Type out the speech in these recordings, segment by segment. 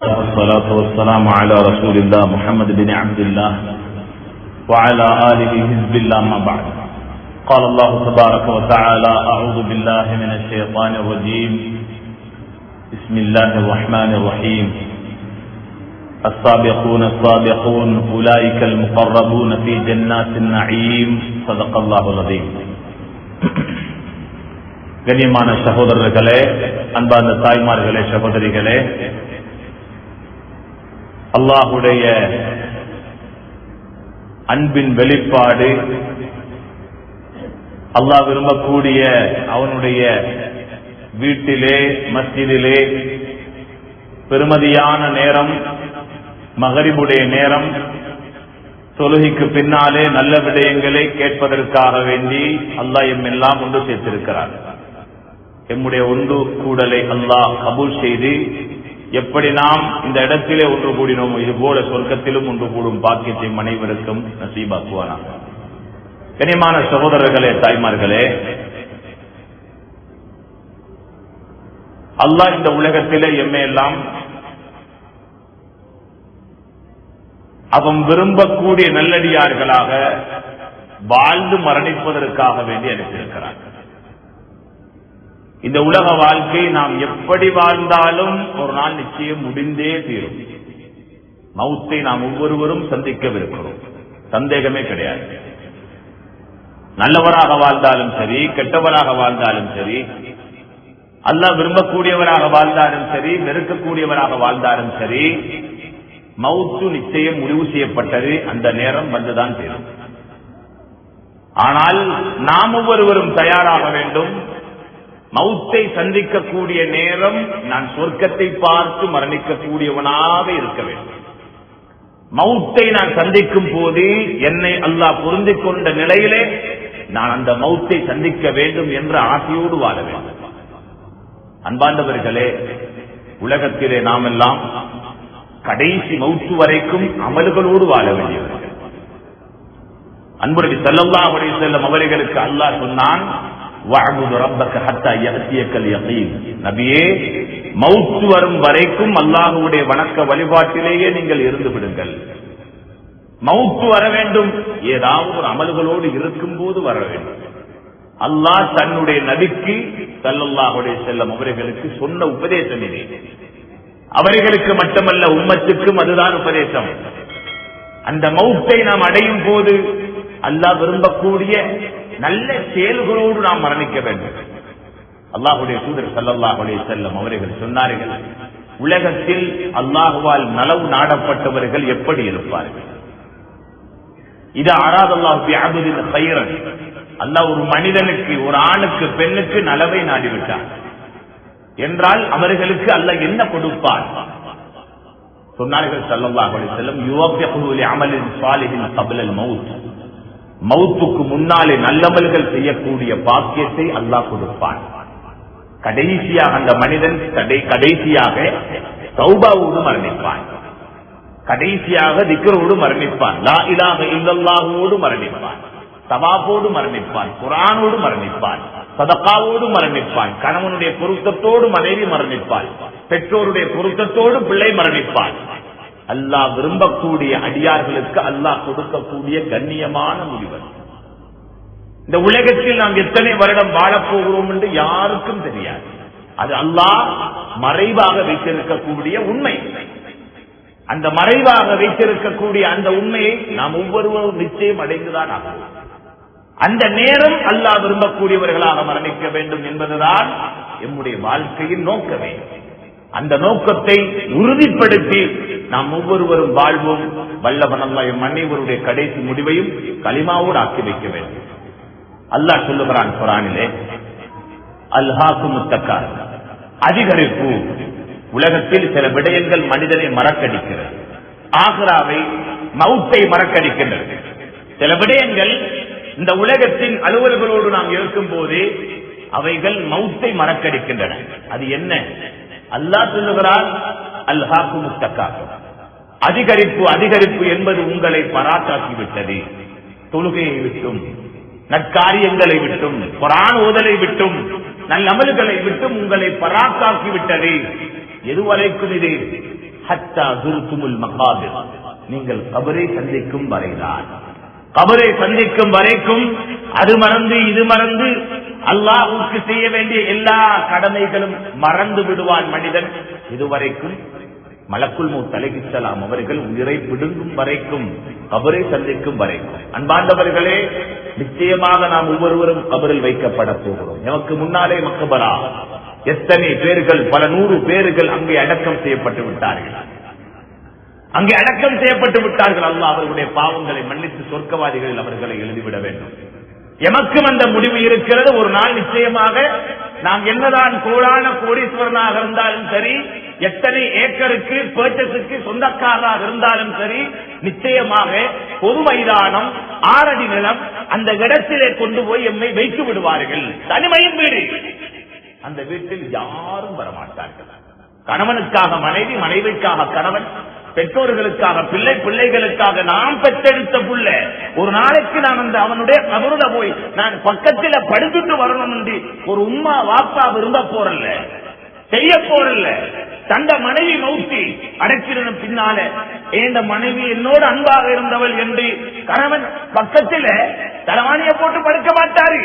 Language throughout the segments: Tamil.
والصلاة والسلام على رسول الله محمد بن عبد الله وعلى آله حزب الله ما بعد. قال الله تبارك وتعالى: أعوذ بالله من الشيطان الرجيم. بسم الله الرحمن الرحيم. السابقون السابقون أولئك المقربون في جنات النعيم. صدق الله العظيم. கண்ணியமான சகோதரர்களே, அன்பார்ந்த தாய்மார்களே, சகோதரிகளே, அல்லாஹுடைய அன்பின் வெளிப்பாடு, அல்லாஹ் விரும்பக்கூடிய அவனுடைய வீட்டிலே, மஸ்ஜிதிலே பெருமதியான நேரம் மகரிபுடைய நேரம், தொழுகைக்கு பின்னாலே நல்ல விடயங்களை கேட்பதற்காக வேண்டி அல்லாஹ் எம்மெல்லாம் ஒன்று சேர்த்திருக்கிறார். எம்முடைய ஒன்று கூடலை அல்லாஹ் கபூல் செய்து, எப்படி நாம் இந்த இடத்திலே ஒன்று கூடினோமோ இதுபோல சொர்க்கத்திலும் ஒன்று கூடும் பாக்கியத்தை அனைவருக்கும் நசீபாக்குவானாக. கனிமான சகோதரர்களே, தாய்மார்களே, அல்லாஹ் இந்த உலகத்திலே எம்மையெல்லாம் அவன் விரும்பக்கூடிய நல்லடியார்களாக வாழ்ந்து மரணிப்பதற்காக வேண்டி அனுப்பியிருக்கிறார். இந்த உலக வாழ்க்கை நாம் எப்படி வாழ்ந்தாலும் ஒரு நாள் நிச்சயம் முடிந்தே தீரும். மௌத்தை நாம் ஒவ்வொருவரும் சந்திக்கவிருக்கிறோம், சந்தேகமே கிடையாது. நல்லவராக வாழ்ந்தாலும் சரி, கெட்டவராக வாழ்ந்தாலும் சரி, அல்லாஹ் விரும்பக்கூடியவராக வாழ்ந்தாலும் சரி, வெறுக்கக்கூடியவராக வாழ்ந்தாலும் சரி, மௌத்து நிச்சயம் முடிவு செய்யப்பட்டது. அந்த நேரம் வந்துதான் தீரும். ஆனால் நாம் ஒவ்வொருவரும் தயாராக வேண்டும். மௌத்தை சந்திக்கக்கூடிய நேரம் நான் சொர்க்கத்தை பார்த்து மரணிக்கக்கூடியவனாக இருக்க வேண்டும். மௌத்தை நான் சந்திக்கும் போது என்னை அல்லாஹ் பொருந்திக் கொண்ட நிலையிலே நான் அந்த மௌத்தை சந்திக்க வேண்டும் என்ற ஆசையோடு வாழ வேண்டும். அன்பார்ந்தவர்களே, உலகத்திலே நாம் எல்லாம் கடைசி மௌத்து வரைக்கும் அமல்களோடு வாழ வேண்டியவர்கள். அன்புநபி ஸல்லல்லாஹு அலைஹி வஸல்லம் அவர்களுக்கு அல்லாஹ் சொன்னான், வஅபுது ரப்பக ஹத்தா யஅதியக்கல் யகீன். நபியே, மௌத் வரும் வரைக்கும் அல்லாஹ்வுடைய வணக்க வழிபாட்டிலேயே நீங்கள் இருந்து விடுங்கள். மௌத் வர வேண்டும், ஏதாவது ஒரு அமல்களோடு இருக்கும் போது வர வேண்டும். அல்லாஹ் தன்னுடைய நபிக்கு ஸல்லல்லாஹு அலைஹி வஸல்லம் அவர்களுக்கு சொன்ன உபதேசம் இது. அவர்களுக்கு மட்டுமல்ல, உம்மத்துக்கும் அதுதான் உபதேசம். அந்த மௌத்தை நாம் அடையும் போது அல்லாஹ் விரும்பக்கூடிய நல்ல செயல்களோடு நாம் மரணிக்க வேண்டும். அல்லாஹ்வுடைய தூதர் ஸல்லல்லாஹு அலைஹி வஸல்லம் அவர்கள் சொன்னார்கள், உலகத்தில் அல்லாஹ்வால் நலவு நாடப்பட்டவர்கள் எப்படி இருப்பார்கள்? இதா அராதல்லாஹு பிஅப்தின் கைரன், அல்லாஹ் ஒரு மனிதனுக்கு, ஒரு ஆணுக்கு, பெண்ணுக்கு நலவை நாடிவிட்டார் என்றால் அவர்களுக்கு அல்லாஹ் என்ன கொடுப்பார்? சொன்னார்கள் ஸல்லல்லாஹு அலைஹி வஸல்லம், யுவஃபிஹு லிஅமலின் ஸாலிஹின் கப்லல் மௌத், மௌத்துக்கு முன்னாலே நல்லமல்கள் செய்யக்கூடிய பாக்கியத்தை அல்லாஹ் கொடுப்பான். கடைசியாக அந்த மனிதன் கடைசியாக தௌபாவோடு மரணிப்பான், கடைசியாக திக்ரோடு மரணிப்பான், லா இலாஹ இல்லல்லாஹோடு மரணிப்பான், தவாஃபோடு மரணிப்பான், குர்ஆனோடு மரணிப்பான், சதகாவோடு மரணிப்பான், கணவனுடைய பொருத்தத்தோடு மனைவி மரணிப்பான், பெற்றோருடைய பொருத்தத்தோடு பிள்ளை மரணிப்பான். அல்லாஹ் விரும்பக்கூடிய அடியார்களுக்கு அல்லாஹ் கொடுக்கக்கூடிய கண்ணியமான முடிவு. இந்த உலகத்தில் நாம் எத்தனை வருடம் வாழப்போகிறோம் என்று யாருக்கும் தெரியாது. அது அல்லாஹ் மறைவாக வைத்திருக்கக்கூடிய உண்மை. அந்த மறைவாக வைத்திருக்கக்கூடிய அந்த உண்மையை நாம் ஒவ்வொருவரும் நிச்சயம் அடைந்துதான் ஆகும். அந்த நேரம் அல்லாஹ் விரும்பக்கூடியவர்களாக மரணிக்க வேண்டும் என்பதுதான் நம்முடைய வாழ்க்கையின் நோக்கமே. அந்த நோக்கத்தை உறுதிப்படுத்தி நாம் ஒவ்வொருவரும் வாழ்வோம். வல்லவன் அல்லாஹ் எம் அனைவருடைய கடைசி முடிவையும் கலிமாவோடு ஆக்கி வைக்க வேண்டும். அல்லாஹ் சொல்லுகிறான் குர்ஆனிலே, அல்ஹாக்குமுத் தகாசுர், அதிகரிப்பு. உலகத்தில் சில விடயங்கள் மனிதனை மறக்கடிக்கிறது, ஆகிராவை, மௌத்தை மறக்கடிக்கின்றது. சில விடயங்கள் இந்த உலகத்தின் அலுவல்களோடு நாம் இருக்கும் போது அவைகள் மௌத்தை மறக்கடிக்கின்றன. அது என்ன? அல்லாஹ் சொல்லுகிறான், அல்ஹாக்குமுத் தகாசுர், அதிகரிப்பு. அதிகரிப்பு என்பது உங்களை பராக்காக்கிவிட்டது. தொழுகையை விட்டும், நற்காரியங்களை விட்டும், குர்ஆன் ஓதலை விட்டும், நல்ல அமல்களை விட்டும் உங்களை பராக்காக்கிவிட்டது. எதுவரைக்கும் இது? ஹத்தா ஜுர்துமுல் மகாபிர், நீங்கள் கபரை சந்திக்கும் வரைதான். கபரை சந்திக்கும் வரைக்கும் அது மறந்து இது மறந்து அல்லாஹ்வுக்கு செய்ய வேண்டிய எல்லா கடமைகளும் மறந்து விடுவான் மனிதன். இதுவரைக்கும் மலக்குல் மௌத் அலைஹிஸ்ஸலாம் அவர்கள் உயிரை பிடுங்கும் வரைக்கும், கபரை சந்திக்கும் வரைக்கும். அன்பாண்டவர்களே, நிச்சயமாக நாம் ஒவ்வொருவரும் கபரில் வைக்கப்பட போகிறோம். நமக்கு முன்னாலே மக்பரா, எத்தனை பேர்கள், பல 100 பேர்கள் அங்கே அடக்கம் செய்யப்பட்டு விட்டார்கள். அங்கே அடக்கம் செய்யப்பட்டு விட்டார்கள். அல்லாஹ் அவர்களுடைய பாவங்களை மன்னித்து சொர்க்கவாதிகளில் அவர்களை எழுதிவிட வேண்டும். எமக்கும் அந்த முடிவு இருக்கிறது. ஒரு நாள் நிச்சயமாக நாம் என்னதான் கோடான கோடீஸ்வரனாக இருந்தாலும் சரி, எத்தனை ஏக்கருக்கு பர்ச்சேஸுக்கு சொந்தக்காரராக இருந்தாலும் சரி, நிச்சயமாக பொது மைதானம், 6 அடி நிலம், அந்த இடத்திலே கொண்டு போய் எம்மை வைத்து விடுவார்கள். தனிமையின் வீடு. அந்த வீட்டில் யாரும் வரமாட்டார்கள். கணவனுக்காக மனைவி, மனைவிக்காக கணவன், பெற்றோர்களுக்காக பிள்ளை, பிள்ளைகளுக்காக நாம் பெற்றெடுத்த புள்ள. ஒரு நாளைக்கு நான் அந்த அவனுடைய கபருல போய் நான் பக்கத்தில் படுத்துட்டு வரணும் என்று ஒரு உம்மா வாப்பா விரும்ப போறல்ல, செய்ய போறல்ல. தந்த மனைவி மௌத்தி அடைச்சிருந்த பின்னால இந்த மனைவி என்னோடு அன்பாக இருந்தவள் என்று கணவன் பக்கத்தில் தலைவாணியை போட்டு படுக்க மாட்டாரு.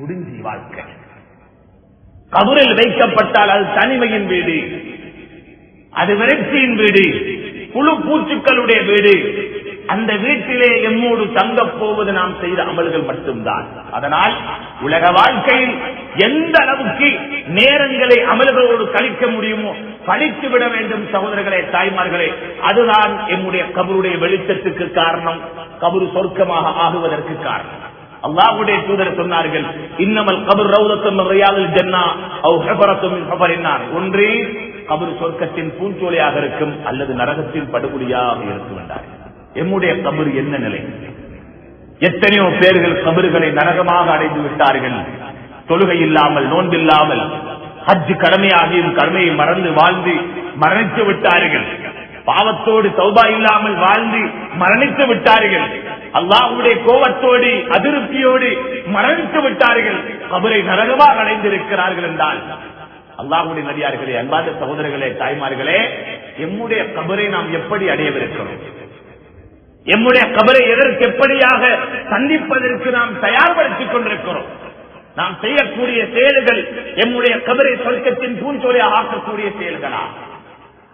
முடிஞ்சி வாழ்க்கை. கபரில் வைக்கப்பட்டால் அது தனிமையின் வீடு, அது விரக்தியின் வீடு, புழு பூச்சுக்களுடைய வீடு. அந்த வீட்டிலே எம்மோடு தங்கப் போவது நாம் செய்த அமல்கள் மட்டும்தான். அதனால் உலக வாழ்க்கையில் எந்த அளவுக்கு நேரங்களை அமல்களோடு கழிக்க முடியுமோ கழித்து விட வேண்டும் சகோதரர்களே, தாய்மார்களே. அதுதான் எம்முடைய கபருடைய வெளிச்சத்துக்கு காரணம், கபரு சொர்க்கமாக ஆகுவதற்கு காரணம். அல்லாஹ்வுடைய தூதர் சொன்னார்கள், இன்னமல் கபர் ரௌதத்தும் மின் ரியாதில் ஜன்னah அவ் ஹஃபரத்தும் மின் ஹஃபரின் நார். ஒன்று கபர் சொர்க்கத்தின் பூஞ்சோலையாக இருக்கும், அல்லது நரகத்தின் படுகொலியாக இருக்கும் என்றார்கள். எம்முடைய கபர் என்ன நிலை? எத்தனையோ பேர்கள் கபர்களை நரகமாக அடைந்து விட்டார்கள். தொழுகை இல்லாமல், நோன்பில்லாமல், ஹஜ் கடமையாகியும் கடமையை மறந்து வாழ்ந்து மரணித்து விட்டார்கள். பாவத்தோடு தௌபா இல்லாமல் வாழ்ந்து மரணித்து விட்டார்கள். அல்லாஹ்வுடைய கோபத்தோடு அதிருப்தியோடு மரணித்து விட்டார்கள். கபரை நரகமாக அடைந்திருக்கிறார்கள் என்றால் அல்லாஹ்வுடைய நபியார்களே, அன்பார்ந்த சகோதரர்களே, தாய்மார்களே, எம்முடைய கபரை நாம் எப்படி அடையவிருக்கிறோம்? எம்முடைய கபரை எதற்கு எப்படியாக சந்திப்பதற்கு நாம் தயார்படுத்திக் கொண்டிருக்கிறோம்? நாம் செய்யக்கூடிய செயல்கள் எம்முடைய கபரை சொர்க்கத்தின் பூஞ்சோலையாக ஆக்கக்கூடிய செயல்களா,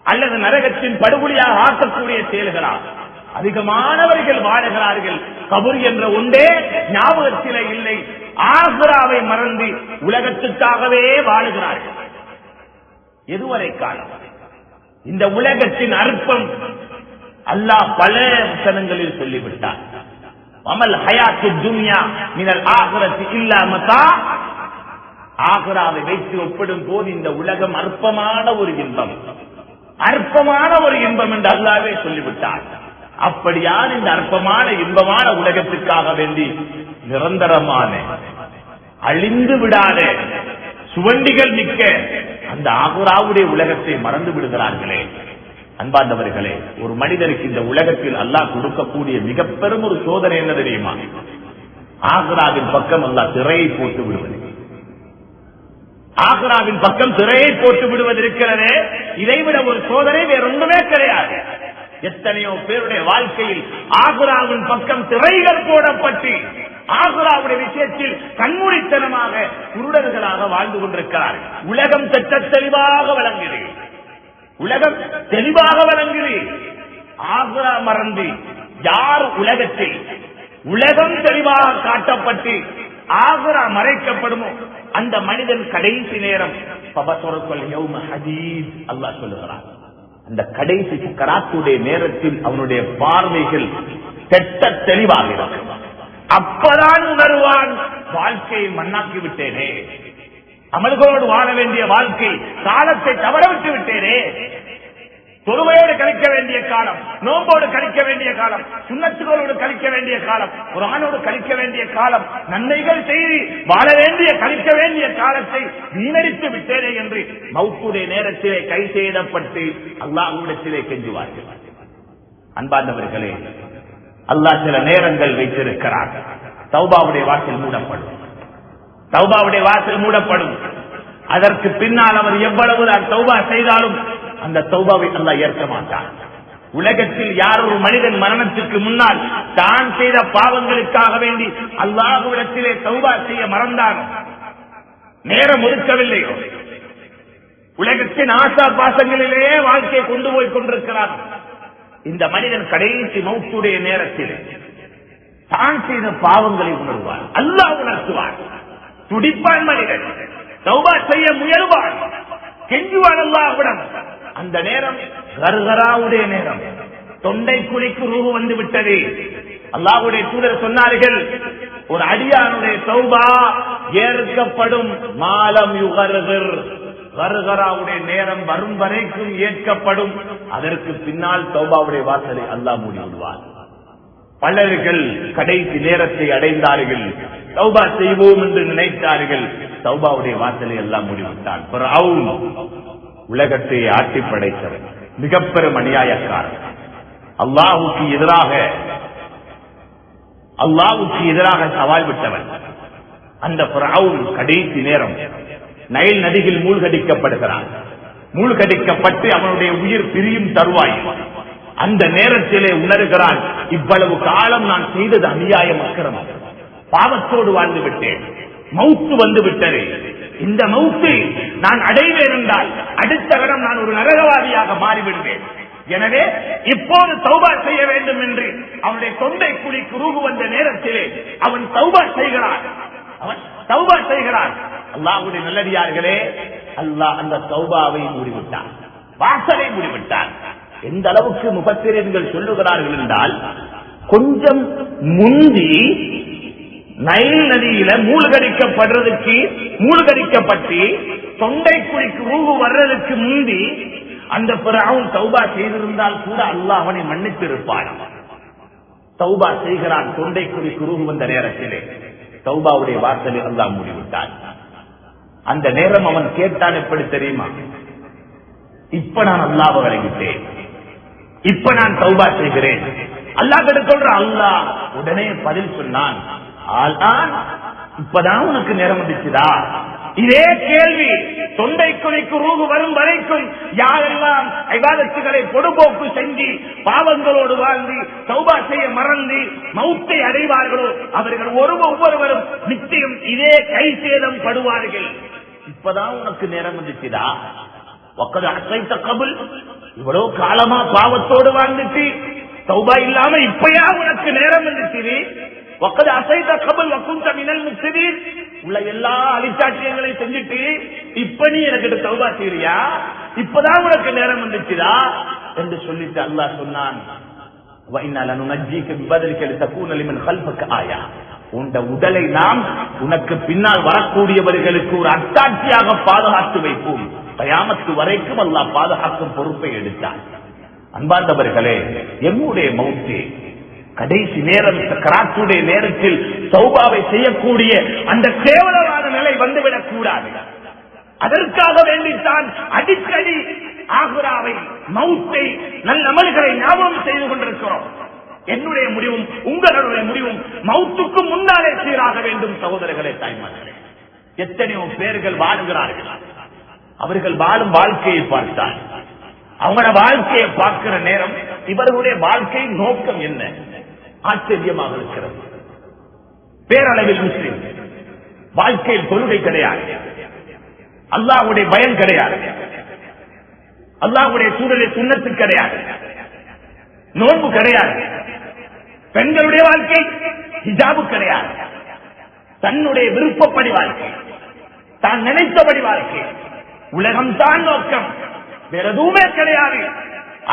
அல்லது நரகத்தின் படுகொலியாக ஆக்கக்கூடிய செயல்களா? அதிகமானவர்கள் வாழுகிறார்கள் கபர் என்ற ஒன்றே ஞாபகத்திலே இல்லை, ஆகிராவை மறந்து உலகத்துக்காகவே வாழுகிறார்கள். எதுவரை காலம்? இந்த உலகத்தின் அற்பம் அல்லாஹ் பல வசனங்களில் சொல்லிவிட்டார். அமல் ஹயாத்து துன்யா மினல் ஆகிரத்தி இல்லா மதா. ஆகிராவை வைத்து ஒப்பிடும் போது இந்த உலகம் அற்பமான ஒரு இன்பம், அற்பமான ஒரு இன்பம் என்று அல்லாஹ்வே சொல்லிவிட்டார். அப்படியான இந்த அற்பமான இன்பமான உலகத்திற்காக வேண்டி நிரந்தரமான அழிந்து விடாத சுவண்டிகள் மிக்க அந்த ஆகுராவுடைய உலகத்தை மறந்து விடுகிறார்களே. அன்பார்ந்தவர்களே, ஒரு மனிதனுக்கு இந்த உலகத்தில் அல்லாஹ் கொடுக்கக்கூடிய மிக பெரும் ஒரு சோதனை என்ன தெரியுமா? ஆகுராவின் பக்கம் அல்லாஹ் திரையை போட்டு விடுவது. ஆகுராவின் பக்கம் திரையை போட்டு விடுவது இருக்கிறதே, இதைவிட ஒரு சோதனை வேறொன்றுமே கிடையாது. எத்தனையோ பேருடைய வாழ்க்கையில் ஆகுராவின் பக்கம் திரைகள் போடப்பட்டு ஆகுராவுடைய விஷயத்தில் கண்மூடித்தனமாக குருடர்களாக வாழ்ந்து கொண்டிருக்கிறார்கள். உலகம் சற்ற தெளிவாக வழங்குது, உலகம் தெளிவாக வழங்குது. ஆகுரா மறந்து யார் உலகத்தில் உலகம் தெளிவாக காட்டப்பட்டு ஆகுரா மறைக்கப்படுமோ அந்த மனிதன் கடைசி நேரம் அல்லாஹ் சொல்லுகிறார், அந்த கடைசி சக்கராத்துடைய நேரத்தில் அவனுடைய பார்வைகள் தெட்ட தெளிவாக இருக்கும். அப்பதான் உணர்வான், வாழ்க்கையை மண்ணாக்கி விட்டேனே, அமல்களோடு வாழ வேண்டிய வாழ்க்கை காலத்தை தவற விட்டு விட்டேனே. தொழுகையோடு கழிக்க வேண்டிய காலம், நோம்போடு கழிக்க வேண்டிய காலம், சுன்னத்துகளோடு கழிக்க வேண்டிய காலம், குர்ஆனோடு கழிக்க வேண்டிய காலம், நன்மைகள் செய்து வாழ வேண்டிய கழிக்க வேண்டிய காலத்தை வீணடித்து விட்டேனே என்று மௌத்துடைய நேரத்திலே கை செய்யப்பட்டு அல்லாஹ்விடத்திலே கெஞ்சுவார்கள். அன்பார்ந்தவர்களே, அல்லாஹ் சில நேரங்கள் வைத்திருக்கிறார். தௌபாவுடைய வாசல் மூடப்படும், தௌபாவுடைய வாசல் மூடப்படும். அதற்கு பின்னால் அவர் எவ்வளவு தௌபா செய்தாலும் அந்த தௌபாவை அல்லாஹ் ஏற்க மாட்டான். உலகத்தில் யார் ஒரு மனிதன் மரணத்துக்கு முன்னால் தான் செய்த பாவங்களுக்காக வேண்டி அல்லாஹ்விடத்திலே தௌபா செய்ய மறந்தானோ, நேரம் ஒதுக்கவில்லையோ, உலகத்தின் ஆசா பாசங்களிலேயே வாழ்க்கையை கொண்டு போய் கொண்டிருக்கிறார், இந்த மனிதன் கடைசி மௌத்துடைய நேரத்தில் தான் செய்த பாவங்களை உணர்வார், அல்லாஹ் உணர்த்துவார். துடிப்பான் மனிதன், தௌபா செய்ய முயல்வான், கெஞ்சுவான் அல்லாஹ்விடம். அந்த நேரம் கர்கராவுடைய நேரம், தொண்டை குழிக்கு ரூஹு வந்து விட்டது. அல்லாஹ்வுடைய தூதர் சொன்னார்கள், ஒரு அடியானுடைய தௌபா ஏற்கப்படும் மாலம் யுகர்கர், கர்கராவுடைய நேரம் வரும் வரைக்கும் ஏற்கப்படும். அதற்கு பின்னால் தௌபாவுடைய வாசலை அல்லாஹ் மூடி விடுவார். பலர்கள் கடைசி நேரத்தை அடைந்தார்கள், தௌபா செய்வோம் என்று நினைத்தார்கள், தௌபாவுடைய வாசலை எல்லாம் மூடிவிட்டார். உலகத்தை ஆட்டி படைத்தவர், மிக பெரும் அநியாயக்காரர், அல்லாஹ்வுக்கு எதிராக சவால் விட்டவன். அந்த ஃபிரௌன் கடைசி நேரம் நைல் நதியில் மூழ்கடிக்கப்படுகிறான். மூழ்கடிக்கப்பட்டு அவனுடைய உயிர் பிரியும் தருவாய். அந்த நேரத்திலே உணர்கிறான், இவ்வளவு காலம் நான் செய்தது அநியாயம், அக்கிரமம், பாவத்தோடு வாழ்ந்து விட்டேன், மௌத்து வந்து விட்டது. இந்த மௌத்தை நான் அடைவேன் என்றால் அடுத்த கணம் நான் ஒரு நரகவாதியாக மாறிவிடுவேன். எனவே இப்போது தௌபா செய்ய வேண்டும் என்று அவனுடைய தொண்டை குழிக்கு ரூஹு வந்த நேரத்திலே அவன் தௌபா செய்கிறான். அல்லாஹ்வுடைய நல்லடியார்களே, அல்லாஹ் அந்த தௌபாவை மூடிவிட்டான், வாசலை மூடிவிட்டான். எந்த அளவுக்கு முஃபஸ்ஸிரீன்கள் சொல்லுகிறார்கள் என்றால், கொஞ்சம் முந்தி நைல் நதியில மூழ்கடிக்கப்பட்டு தொண்டை குழிக்கு ரூஹு வர்றதுக்கு முந்தி அந்த ஃபிரௌன் தௌபா செய்திருந்தால் கூட அல்லாஹ் அவனை மன்னித்திருப்பான். தௌபா செய்கிறான், தொண்டை குழிக்கு ரூஹு வந்த நேரத்திலே தௌபாவுடைய வாசலை அல்லாஹ் மூடிவிட்டான். அந்த நேரம் அவன் கேட்டான், எப்படி தெரியுமா? இப்ப நான் அல்லாஹ்வை வணங்கிட்டேன், இப்ப நான் தௌபா செய்கிறேன். அல்லாஹ் கிட்ட சொல்ற, அல்லாஹ் உடனே பதில் சொன்னான், இப்பதான் உனக்கு நேரம் வந்துச்சுதா? இதே கேள்வி தொண்டை குழிக்கு ரூஹு வரும் வரைக்கும் யாரெல்லாம் இபாதத்துகளை பொடுபோக்கு செஞ்சு பாவங்களோடு வாழ்ந்து தௌபா செய்ய மறந்து மௌத்தை அடைவார்களோ அவர்கள் ஒவ்வொருவரும் நிச்சயம் இதே கை சேதம் படுவார்கள். இப்பதான் உனக்கு நேரம் வந்துச்சுதா? வக்கது அசைத்த கபுல், இவ்வளவு காலமா பாவத்தோடு வாழ்ந்துட்டு தௌபா இல்லாம இப்பயா உனக்கு நேரம் வந்துச்சு? வக்கது அசைத்த கபுல் வக்குந்த மினல் முஃப்ஸிதீன், உள்ள எல்லா அலிச்சாட்சியங்களை செஞ்சுட்டு இப்ப நீ எனக்கு தௌபா செய்றியா? இப்பதான் உனக்கு நேரம் வந்துச்சுதா என்று சொல்லிட்டு அல்லாஹ் சொன்னான், உண்ட உடலை நாம் உனக்கு பின்னால் வரக்கூடியவர்களுக்கு ஒரு அத்தாட்சியாக பாதுகாத்து வைப்போம். கயாமத்து வரைக்கும் அல்லாஹ் பாதுகாக்கும் பொறுப்பை எடுத்தார். அன்பார்ந்தவர்களே, எம்முடைய மௌத்தே கடைசி நேரம், சக்கராத்துடைய நேரத்தில் தௌபாவை செய்யக்கூடிய அந்த கேவலமான நிலை வந்துவிடக் கூடாது. அதற்காக வேண்டித்தான் அடிக்கடி ஆகுராவை, மௌத்தை, நல்ல அமல்களை ஞாபகம் செய்து கொண்டிருக்கிறோம். என்னுடைய முடிவும் உங்களுடைய முடிவும் மௌத்துக்கு முன்னாலே சீராக வேண்டும். சகோதரர்களே, தாய்மார்களே, எத்தனையோ பேர்கள் வாழுகிறார்கள். அவர்கள் வாழும் வாழ்க்கையை பார்த்தால் அவங்களோட வாழ்க்கையை பார்க்கிற நேரம் இவர்களுடைய வாழ்க்கையின் நோக்கம் என்ன ஆச்சரியமாக இருக்கிறது. பேரளவில் முஸ்லிம், வாழ்க்கையில் தொழுகை கிடையாது, அல்லாஹ்வுடைய பயம் கிடையாது, அல்லாஹ்வுடைய சூழலை சுன்னத்து கிடையாது, நோன்பு கிடையாது, பெண்களுடைய வாழ்க்கை ஹிஜாபு கிடையாது, தன்னுடைய விருப்பப்படி வாழ்க்கை, தான் நினைத்தபடி வாழ்க்கை, உலகம் தான் நோக்கம், வேற எதுவுமே கிடையாது.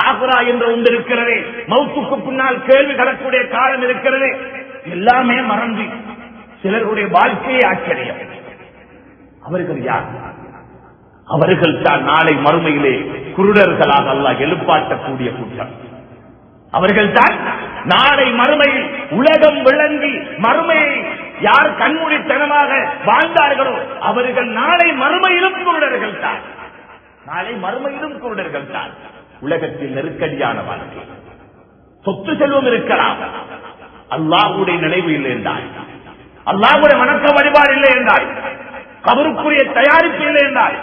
ஆகுரா என்ற ஒன்று இருக்கிறது, மௌத்துக்கு பின்னால் கேள்வி கடக்கூடிய காலம் இருக்கிறது, எல்லாமே மறந்து சிலருடைய வாழ்க்கையை ஆச்சரியம். அவர்கள் யார்? அவர்கள் தான் நாளை மறுமையிலே குருடர்களாக அல்லாஹ் எழுப்பாட்டக்கூடிய கூட்டம். அவர்கள் தான் நாளை மறுமையில் உலகம் விளங்கி மறுமையை யார் கண்மூடித்தனமாக வாழ்ந்தார்களோ அவர்கள் நாளை மறுமையிலும் குருடர்கள் தான். நாளை மறுமையிலும் குருடர்கள் தான். உலகத்தில் நெருக்கடியான வாழ்க்கை, சொத்து செல்வம் இருக்கலாம், அல்லாஹ்வுடைய நினைவு இல்லை என்றால், அல்லாஹ்வுடைய வணக்க வழிபாடு இல்லை என்றால், கபருக்குரிய தயாரிப்பு இல்லை என்றால்,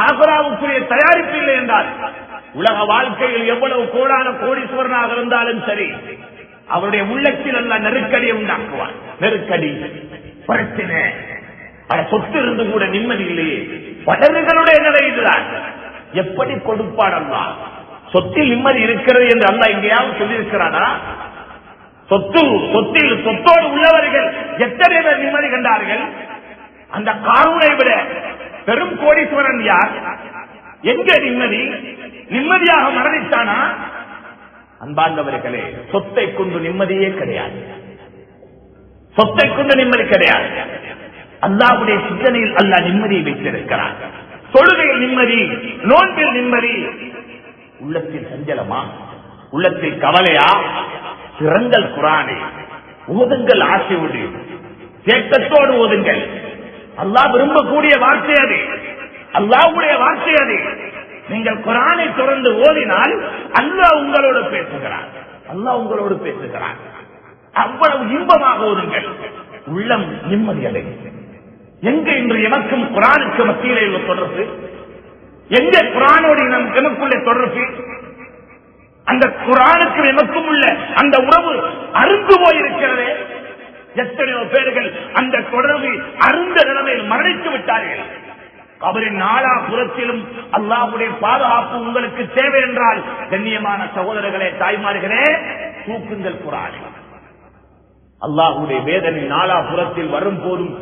ஆகுராவுக்குரிய தயாரிப்பு இல்லை என்றால், உலக வாழ்க்கையில் எவ்வளவு கோடான கோடீஸ்வரனாக இருந்தாலும் சரி, அவருடைய உள்ளத்தில் அல்ல நெருக்கடியை உண்டாக்குவார். நெருக்கடி, பிரச்சனை, சொத்து இருந்து கூட நிம்மதி இல்லையே. பலர்களுடைய நிலை இதுதான். எப்படி கொடுப்பான் அல்லாஹ்? சொத்தில் நிம்மதி இருக்கிறது என்று அல்லாஹ் எங்கேயாவது சொல்லியிருக்கிறானா? சொத்தோடு உள்ளவர்கள் எத்தனை பேர் நிம்மதி கண்டார்கள்? அந்த காரூனை விட பெரும் கோடீஸ்வரன் யார்? எங்க நிம்மதி? நிம்மதியாக மரணித்தானா? அன்பார்ந்தவர்களே, சொத்தை கொண்டு நிம்மதியே கிடையாது. சொத்தை கொண்டு நிம்மதி கிடையாது. அல்லாஹ்வுடைய சிந்தனையில் அல்லாஹ் நிம்மதியை வைத்திருக்கிறார். தொழுகையில் நிம்மதி, நோன்பில் நிம்மதி. உள்ளத்தில் சஞ்சலமா? உள்ளத்தில் கவலையா? சிறந்தல் குர்ஆனை ஓதுங்கள், ஆசையோடு தேட்டத்தோடு ஓதுங்கள். அல்லாஹ் விரும்பக்கூடிய வார்த்தை அது, அல்லாஹ்வுடைய வார்த்தை அது. நீங்கள் குர்ஆனை தொடர்ந்து ஓதினால் அல்லாஹ் உங்களோடு பேசுகிறார். அல்லாஹ் உங்களோடு பேசுகிறார். அவ்வளவு இன்பமாக ஓதுங்கள், உள்ளம் நிம்மதி அடையும். எங்க இன்று எமக்கும் குர்ஆனுக்கு மத்தியிலே உள்ள தொடர்பு? எங்க குர்ஆனோடு எமக்குள்ள தொடர்பு? அந்த குர்ஆனுக்கு எமக்கும் உள்ள அந்த உறவு அருந்து போயிருக்கிறது. எத்தனையோ பேர்கள் அந்த தொடர்பு அருந்த நிலைமையில் மரணித்து விட்டார்கள். அவரின் நாலாபுறத்திலும் அல்லாஹ்வுடைய பாதுகாப்பு உங்களுக்கு தேவை என்றால், கண்ணியமான சகோதரர்களே, தாய்மார்களே, தூக்குங்கள் குர்ஆனை. அல்லாஹ்வுடைய வேதனை நாலாபுறத்தில் வரும் போதும்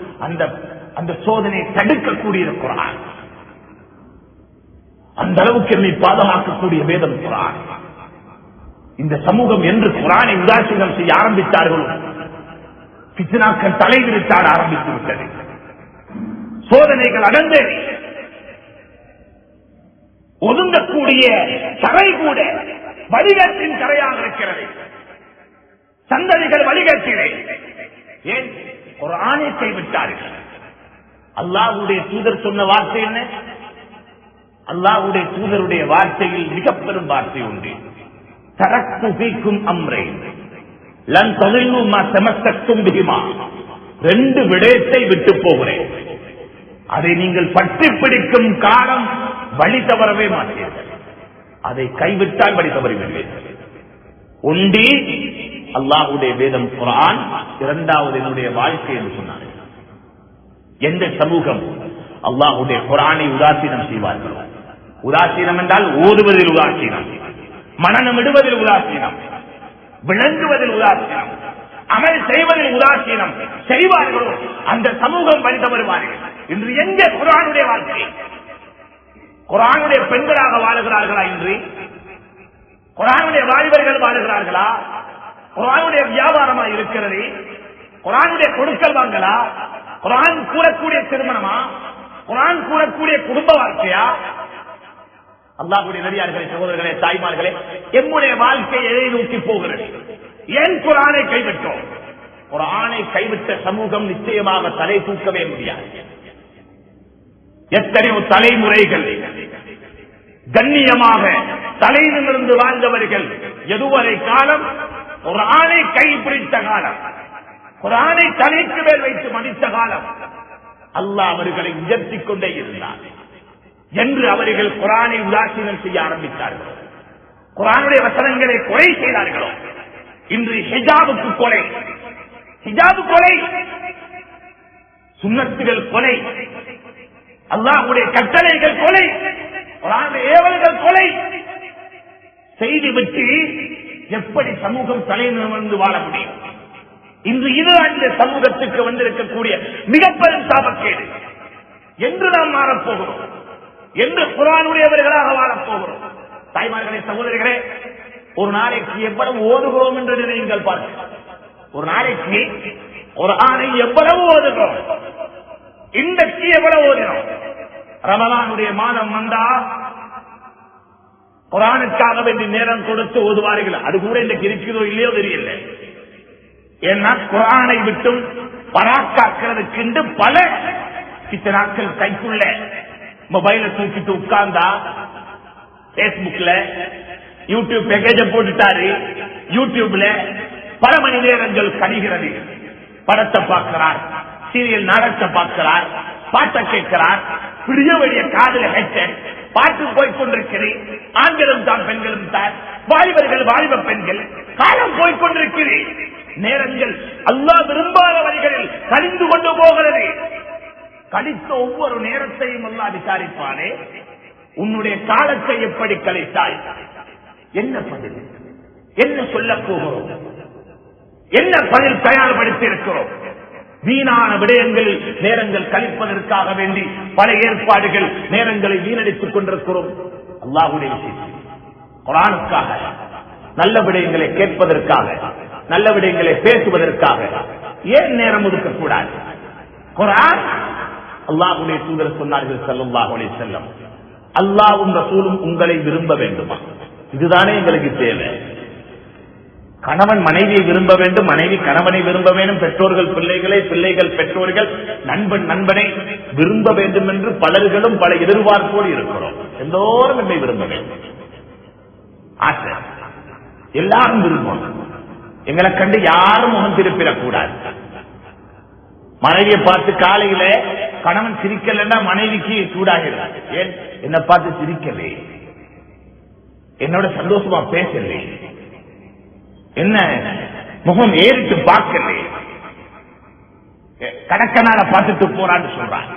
அந்த சோதனை தடுக்கக்கூடிய குர்ஆன். அந்த அளவுக்கு என்னை பாதுகாக்கக்கூடிய வேதம் குர்ஆன். இந்த சமூகம் என்று குர்ஆனை உதாசீனம் செய்ய ஆரம்பித்தார்களோ, ஃபித்னாக்கள் தலைவிரித்தாட ஆரம்பித்து விட்டது. சோதனைகள் அடர்ந்தேறி ஒதுங்கக்கூடிய கரை கூட வழிகேட்டின் கரையாக இருக்கிறது. சந்ததிகள் வழிகேட்டிலே ஏன் குர்ஆனை கைவிட்டார்கள்? அல்லாஹ்வுடைய தூதர் சொன்ன வார்த்தை என்ன? அல்லாஹ்வுடைய தூதருடைய வார்த்தையில் மிக பெரும் வார்த்தை உண்டு. தரக்து ஃபீக்கும் அம்ரைன் லன் ததில்லு மா தமஸ்ஸக்தும் பிஹிமா. ரெண்டு விடயத்தை விட்டு போகிறேன், அதை நீங்கள் பற்றி பிடிக்கும் காலம் வழி தவறவே மாட்டீர்கள். அதை கைவிட்டால் வழி தவறிவிடுவீர்கள். ஒன்றி அல்லாஹ்வுடைய வேதம் குர்ஆன், இரண்டாவது என்னுடைய வாழ்க்கை என்று சொன்னார்கள். எந்த சமூகம் அல்லாஹ்வுடைய குர்ஆனை உதாசீனம் செய்வார்களோ, உதாசீனம் என்றால் ஓதுவதில் உதாசீனம், மனனம் விடுவதில் உதாசீனம், விளங்குவதில் உதாசீனம், அமல் செய்வதில் உதாசீனம் செய்வார்களோ அந்த சமூகம் வழி தவறுவார்கள். இன்று எங்கே குர்ஆனுடைய வாழ்க்கை? குர்ஆனுடைய பெண்களாக வாழுகிறார்களா? இன்று குர்ஆனுடைய வாலிபர்கள் வாழுகிறார்களா? குர்ஆனுடைய வியாபாரமா இருக்கிறது? குர்ஆனுடைய கொடுக்கல் வாங்கலா? குர்ஆன் கூறக்கூடிய திருமணமா? குர்ஆன் கூறக்கூடிய குடும்ப வாழ்க்கையா? அல்லாஹ்வுடைய நபியார்களே, சகோதரர்களே, தாய்மார்களே, எம்முடைய வாழ்க்கை எதை நோக்கி போகிறது? ஏன் குர்ஆனை கைவிட்டோம்? குர்ஆனை கைவிட்ட சமூகம் நிச்சயமாக தலை தூக்கவே முடியாது. எத்தனையோ தலைமுறைகள் கண்ணியமாக தலை நிமிர்ந்து வாழ்ந்தவர்கள் எதுவரை காலம் குர்ஆனை கைப்பிடித்த காலம், குர்ஆனை தலைக்கு மேல் வைத்து மதித்த காலம், அல்லாஹ் அவர்களை உயர்த்திக் கொண்டே இருந்தார். என்று அவர்கள் குர்ஆனை உதாசீனம் செய்ய ஆரம்பித்தார்கள், குர்ஆனுடைய வசனங்களை கொலை செய்தார்களோ, இன்று ஹிஜாபுக்கு கொலை, ஹிஜாபு கொலை, சுன்னத்துகள் கொலை, அல்லாஹ்வுடைய கட்டளைகள் கொலை, குர்ஆனுடைய ஏவல்கள் கொலை செய்துவிட்டு எப்படி சமூகம் தலை நிமிர்ந்து வாழ முடியும்? இன்று இது அந்த சமூகத்துக்கு வந்திருக்கக்கூடிய மிக பெரும் சாபக்கேடு. என்று நாம் மாறப்போகிறோம், என்று குர்ஆனுடையவர்களாக வாழப்போகிறோம். தாய்மார்களே, சகோதரிகளே, ஒரு நாளைக்கு எவ்வளவு ஓதுகிறோம் என்று நீங்கள் பார்க்க. ஒரு நாளைக்கு குர்ஆனை எவ்வளவு ஓதுகிறோம்? இன்றைக்கு எவ்வளவு ஓதினோம்? ரமலானுடைய மாதம் வந்தா குர்ஆனுக்காக வேண்டி நேரம் கொடுத்து ஓதுவார்கள். அது கூட இன்றைக்கு இருக்கிறதோ இல்லையோ தெரியல. ஏன்னா குர்ஆனை விட்டும் பராக்காக்கிறதுக்கு பல பித்னாக்கள் கைக்குள்ள மொபைல தூக்கிட்டு உட்கார்ந்தா பேஸ்புக்ல யூடியூப் பேக்கேஜ போட்டுட்டாரு. யூடியூப்ல பல மணி நேரங்கள் கழிகிறது. படத்தை பார்க்கிறார், சீரியல் நாடகத்தை பார்க்கிறார், பாட்டை கேட்கிறார், பிடிய வேண்டிய காதல ஹெட்செட், பாட்டு போய்கொண்டிருக்கிறேன். ஆண்களும் தான் பெண்களும் தான், வாலிபர்கள் வாலிப பெண்கள், காலம் போய்கொண்டிருக்கிறேன். நேரங்கள் அல்லாஹ் விரும்பாத வழிகளில் கழிந்து கொண்டு போகிறது. கழித்த ஒவ்வொரு நேரத்தையும் அல்லாஹ் விசாரிப்பானே, உன்னுடைய காலத்தை எப்படி கழித்தாய், என்ன பதில், என்ன சொல்ல போகிறோம், என்ன பதில் தயார்படுத்தி இருக்கிறோம். வீணான விடயங்களில் நேரங்கள் கழிப்பதற்காக வேண்டி பல ஏற்பாடுகள் நேரங்களை வீணடித்துக் கொண்டிருக்கிறோம். அல்லாஹ்வுடைய விஷயம் குர்ஆனுக்காக, நல்ல விடயங்களை கேட்பதற்காக, நல்ல விடயங்களை பேசுவதற்காக ஏன் நேரம் ஒதுக்கக்கூடாது? குர்ஆன் அல்லாஹ்வுடைய தூதர் சொன்னார்கள் ஸல்லல்லாஹு அலைஹி வஸல்லம், அல்லாஹ்வும் ரசூலும் உங்களை விரும்ப வேண்டுமா? இதுதானே எங்களுக்கு தேவை. கணவன் மனைவியை விரும்ப வேண்டும், மனைவி கணவனை விரும்ப வேண்டும், பெற்றோர்கள் பிள்ளைகளை, பிள்ளைகள் பெற்றோர்கள், நண்பன் நண்பனை விரும்ப வேண்டும் என்று பலர்களும் பல எதிர்பார்ப்போடு இருக்கிறோம். எல்லோரும் என்னை விரும்ப வேண்டும், ஆசை, எல்லாரும் விரும்பணும். எங்களை கண்டு யாரும் முகம் திருப்பிடக்கூடாது. மனைவியை பார்த்து காலையில கணவன் சிரிக்கலன்னா மனைவிக்கு சூடாகிறார். ஏன் என்னை பார்த்து சிரிக்கவே, என்னோட சந்தோஷமா பேசலே, என்ன முகம் ஏறிட்டு பார்க்கலே, கடக்கனால பார்த்துட்டு போறான்னு சொல்றான்.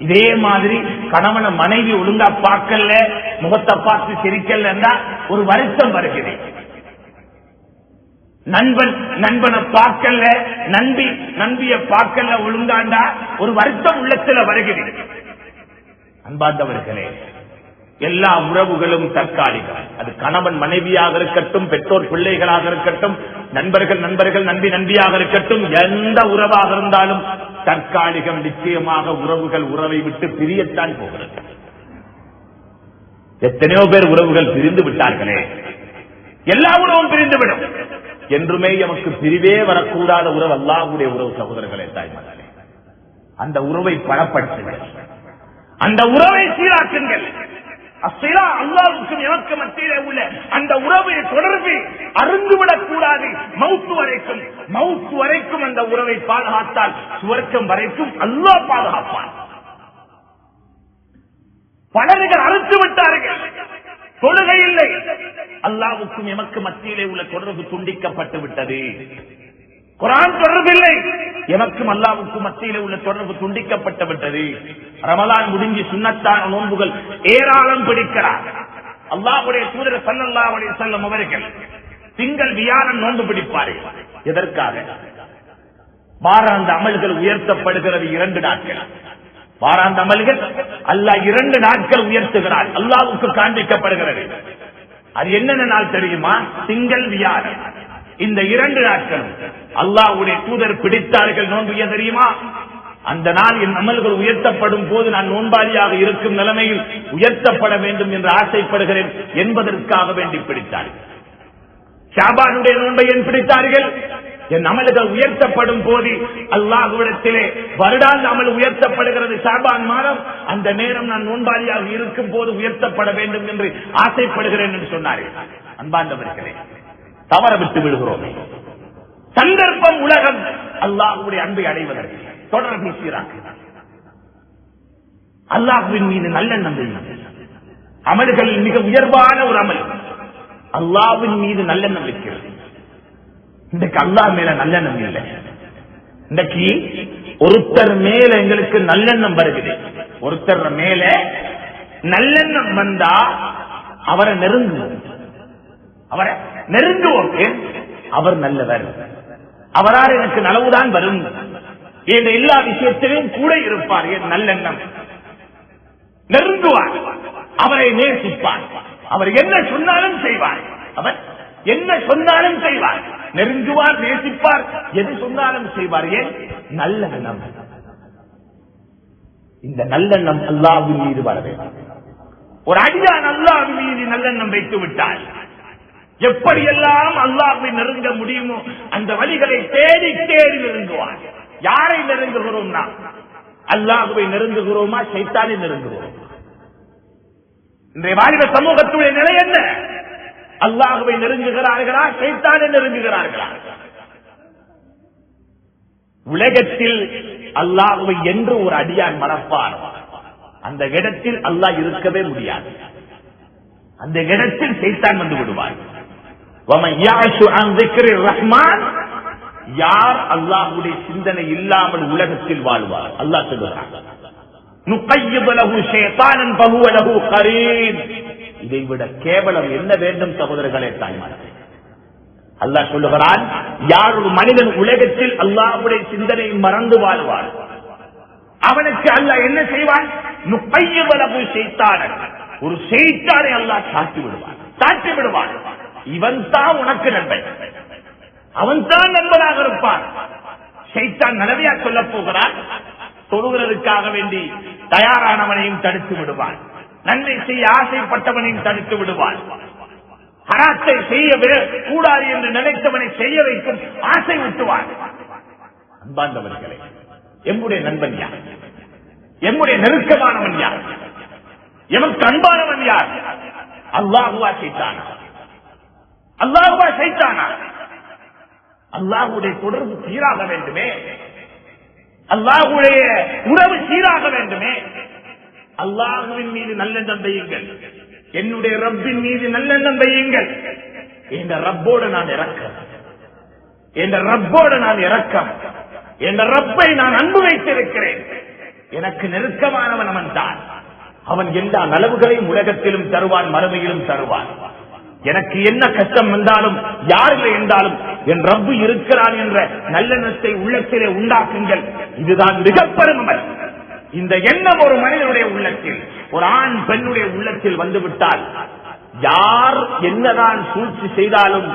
இதே மாதிரி கணவனை மனைவி ஒழுங்கா பார்க்கல, முகத்தை பார்த்து சிரிக்கலன்னா ஒரு வருத்தம் வருகிறது. நண்பன் நண்பனை பார்க்கல, நண்பி நண்பிய பார்க்கல ஒழுங்காண்டா ஒரு வருத்தம் உள்ளத்துல வருகிறது. அன்பார்ந்தவர்களே, எல்லா உறவுகளும் தற்காலிகம். அது கணவன் மனைவியாக இருக்கட்டும், பெற்றோர் பிள்ளைகளாக இருக்கட்டும், நண்பர்கள் நண்பர்கள், நண்பி நண்பியாக இருக்கட்டும், எந்த உறவாக இருந்தாலும் தற்காலிகம். நிச்சயமாக உறவுகள் உறவை விட்டு பிரியத்தான் போகிறது. எத்தனையோ பேர் உறவுகள் பிரிந்து விட்டார்களே, எல்லா உறவும் பிரிந்துவிடும். என்றுமே எமக்கு பிரிவே வரக்கூடாத உறவு அல்லாஹ்வுடைய உறவு. சகோதரர்களே, தாய்மார்களே, அந்த உறவை பலப்படுத்துங்கள், அந்த உறவை சீராக்குங்கள். அஸ்ஸலா அல்லாஹ்வுக்கும் எமக்கு மத்தியிலே உள்ள அந்த உறவை தொடர்பு அருந்துவிடக் கூடாது. மவுத் வரைக்கும் அந்த உறவை பாதுகாத்தால் சுவர்க்கம் வரைக்கும் அல்லாஹ் பாதுகாப்பான். பலர்கள் அறுத்து விட்டார்கள், தொழுகை இல்லை. அல்லாஹ்வுக்கும் எமக்கு மத்தியிலே உள்ள தொடர்பு துண்டிக்கப்பட்டு விட்டது. குர்ஆன் தொடர்பில்லை, எமக்கும் அல்லாஹ்வுக்கும் மத்தியிலே உள்ள தொடர்பு துண்டிக்கப்பட்டு விட்டது. ரமலான் முடிஞ்சு சுன்னத்தான நோன்புகள் ஏராளம் பிடிக்கிறார். அல்லாஹ்வுடைய தூதர் ஸல்லல்லாஹு அலைஹி வஸல்லம் அவர்கள் திங்கள் வியாழன் நோன்பு பிடிப்பார்கள். எதற்காக? வாராந்த அமல்கள் உயர்த்தப்படுகிறது 2 நாட்கள். வாராந்த அமல்கள் அல்லாஹ் 2 நாட்கள் உயர்த்துகிறார், அல்லாஹ்வுக்கு காண்பிக்கப்படுகிறது. அது என்னென்ன நாள் தெரியுமா? திங்கள் வியாழன். இந்த 2 நாட்கள் அல்லாஹ்வுடைய தூதர் பிடித்தார்கள். நோன்பு ஏன் தெரியுமா? அந்த நாள் என் அமல்கள் உயர்த்தப்படும் போது நான் நோன்பாளியாக இருக்கும் நிலைமையில் உயர்த்தப்பட வேண்டும் என்று ஆசைப்படுகிறேன் என்பதற்காக வேண்டி பிடித்தார்கள். ஷாபானுடைய நோன்பை ஏன் பிடித்தார்கள்? என் அமல்கள் உயர்த்தப்படும் போது அல்லாஹ்விடத்திலே வருடாந்த அமல் உயர்த்தப்படுகிறது ஷாபான் மாதம், அந்த நேரம் நான் நோன்பாளியாக இருக்கும் போது உயர்த்தப்பட வேண்டும் என்று ஆசைப்படுகிறேன் என்று சொன்னார்கள். அன்பார்ந்தவர்களே, தவற விட்டு விடுகிறோம். சந்தர்ப்பம் உலகம் அல்லாஹ்வுடைய அன்பை அடைவதற்கு தொடர்பு சீராக்குகிறார். அல்லாஹ்வின் மீது நல்லெண்ணம் வையுங்கள். அமல்களில் மிக உயர்வான ஒரு அமல் அல்லாஹ்வின் மீது நல்லெண்ணம் வைக்கிறது. இன்றைக்கு அல்லாஹ் மேல நல்லெண்ணம் இல்லை. இன்றைக்கு ஒருத்தர் மேல எங்களுக்கு நல்லெண்ணம் வருகிறது. ஒருத்தர் மேல நல்லெண்ணம் வந்தா அவரை நெருங்குவோம், அவரை நெருங்குவோம். அவர் நல்லவர், அவரால் எனக்கு நலவுதான் வரும் என்ற எல்லா விஷயத்திலும் கூட இருப்பார். என் நல்லெண்ணம் நெருங்குவார், அவரை நேசிப்பார், அவர் என்ன சொன்னாலும் செய்வார், அவர் என்ன சொன்னாலும் செய்வார், நெருங்குவார், நேசிப்பார், எது சொன்னாலும் செய்வார். ஏன்? நல்லெண்ணம். இந்த நல்லெண்ணம் அல்லாஹ்வின் மீது வர வேண்டும். ஒரு அடியான் அல்லாஹ்வின் மீது நல்லெண்ணம் வைத்து விட்டால் எப்படியெல்லாம் அல்லாஹ்வை நெருங்க முடியுமோ அந்த வழிகளை தேடி தேடி நெருங்குவார். யாரை நெருங்குகிறோம்னா அல்லாஹ்வை நெருங்குகிறோமா, ஷைத்தானை நெருங்குகிறோம்? இன்றைய வாலிப சமூகத்துடைய நிலை என்ன? அல்லாஹ்வை நெருங்குகிறார்களா, ஷைத்தானை நெருங்குகிறார்களா? உலகத்தில் அல்லாஹ்வை என்று ஒரு அடியான் மறப்பார், அந்த இடத்தில் அல்லாஹ் இருக்கவே முடியாது. அந்த இடத்தில் ஷைத்தான் வந்து விடுவார். ரஹ்மான், யார் அல்லாஹ்வுடைய சிந்தனை இல்லாமல் உலகத்தில் வாழ்வார்? அல்லாஹ் சொல்கிறார், நுகையிது லஹு ஷைத்தானன் ஃபஹுவ லஹு கரீன். இதைவிட கேவலம் என்ன வேண்டும் சகோதரர்களே, தாய்மார்களே? அல்லாஹ் சொல்லுகிறான், யார் ஒரு மனிதன் உலகத்தில் அல்லாஹ்வுடைய சிந்தனையை மறந்து வாழ்வார், அவனுக்கு அல்லாஹ் என்ன செய்வான்? நுகையிது லஹு ஷைத்தானன், ஒரு ஷைத்தானை அல்லாஹ் சாட்டி விடுவான். இவன் தான் உனக்கு நண்பன், அவன் தான் நண்பனாக இருப்பான். ஷைத்தான் நலவையா சொல்ல போகிறான். தொழுகிறதுக்காக வேண்டி தயாரானவனையும் தடுத்து விடுவான், நன்மை செய்ய ஆசைப்பட்டவனையும் தடுத்து விடுவான், ஹராத்தை செய்ய கூடாது என்று நினைத்தவனை செய்ய வைக்கும் ஆசை விட்டுவான். அன்பார்ந்தவர்களே, எம்முடைய நண்பன் யார்? எம்முடைய நெருக்கமானவன் யார்? எமக்கு அன்பானவன் யார்? அல்லாஹுவா ஷைத்தானா? அல்லாஹுவா ஷைத்தானா? அல்லாஹுடைய தொடர்பு சீராக வேண்டுமே, அல்லாஹுடைய உறவு சீராக வேண்டுமே. அல்லாஹுவின் மீது நல்லெண்ணம் வையுங்கள், என்னுடைய ரப்பின் மீது நல்லெண்ணம் வையுங்கள். என்ற ரப்போடு நான் இரக்கம், என்ற ரப்பை நான் அன்பு வைத்திருக்கிறேன். எனக்கு நெருக்கமானவன் அவன் தான். அவன் எல்லா நலவுகளையும் உலகத்திலும் தருவான், மறுமையிலும் தருவான். எனக்கு என்ன கஷ்டம் வந்தாலும், யாரில்லை என்றாலும் என் ரப்பு இருக்கிறான் என்ற நல்லெண்ணத்தை உள்ளத்திலே உண்டாக்குங்கள். இதுதான் மிக பெருமை. இந்த எண்ணம் ஒரு மனிதனுடைய உள்ளத்தில், ஒரு ஆண் பெண்ணுடைய உள்ளத்தில் வந்துவிட்டால், யார் என்னதான் சூழ்ச்சி செய்தாலும்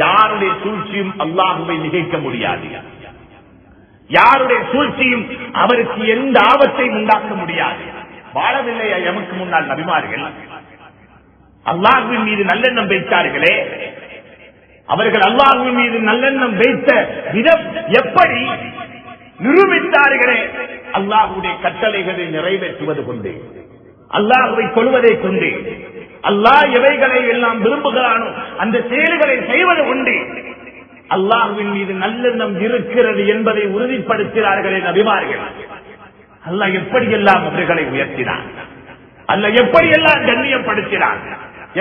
யாருடைய சூழ்ச்சியும் அல்லாஹுவை நிகழ்த்த முடியாது. யாருடைய சூழ்ச்சியும் அவருக்கு எந்த ஆபத்தையும் உண்டாக்க முடியாது. வாழவில்லையா எமக்கு முன்னால் நபிமார்கள்? அல்லாஹ்வின் மீது நல்லெண்ணம் வைத்தார்களே, அவர்கள் அல்லாஹ்வின் மீது நல்லெண்ணம் வைத்த விதம் எப்படி நிரூபித்தார்களே? அல்லாஹ்வுடைய கட்டளைகளை நிறைவேற்றுவது கொண்டு, அல்லாஹ்வை கொள்வதை கொண்டு, அல்லாஹ் எவைகளை எல்லாம் விரும்புகிறானோ அந்த செயல்களை செய்வது கொண்டு அல்லாஹ்வின் மீது நல்லெண்ணம் இருக்கிறது என்பதை உறுதிப்படுத்தினார்களே நபிமார்கள். அல்லாஹ் எப்படியெல்லாம் அவர்களை உயர்த்தினான், அல்லாஹ் எப்படியெல்லாம் கண்ணியப்படுத்தினான்,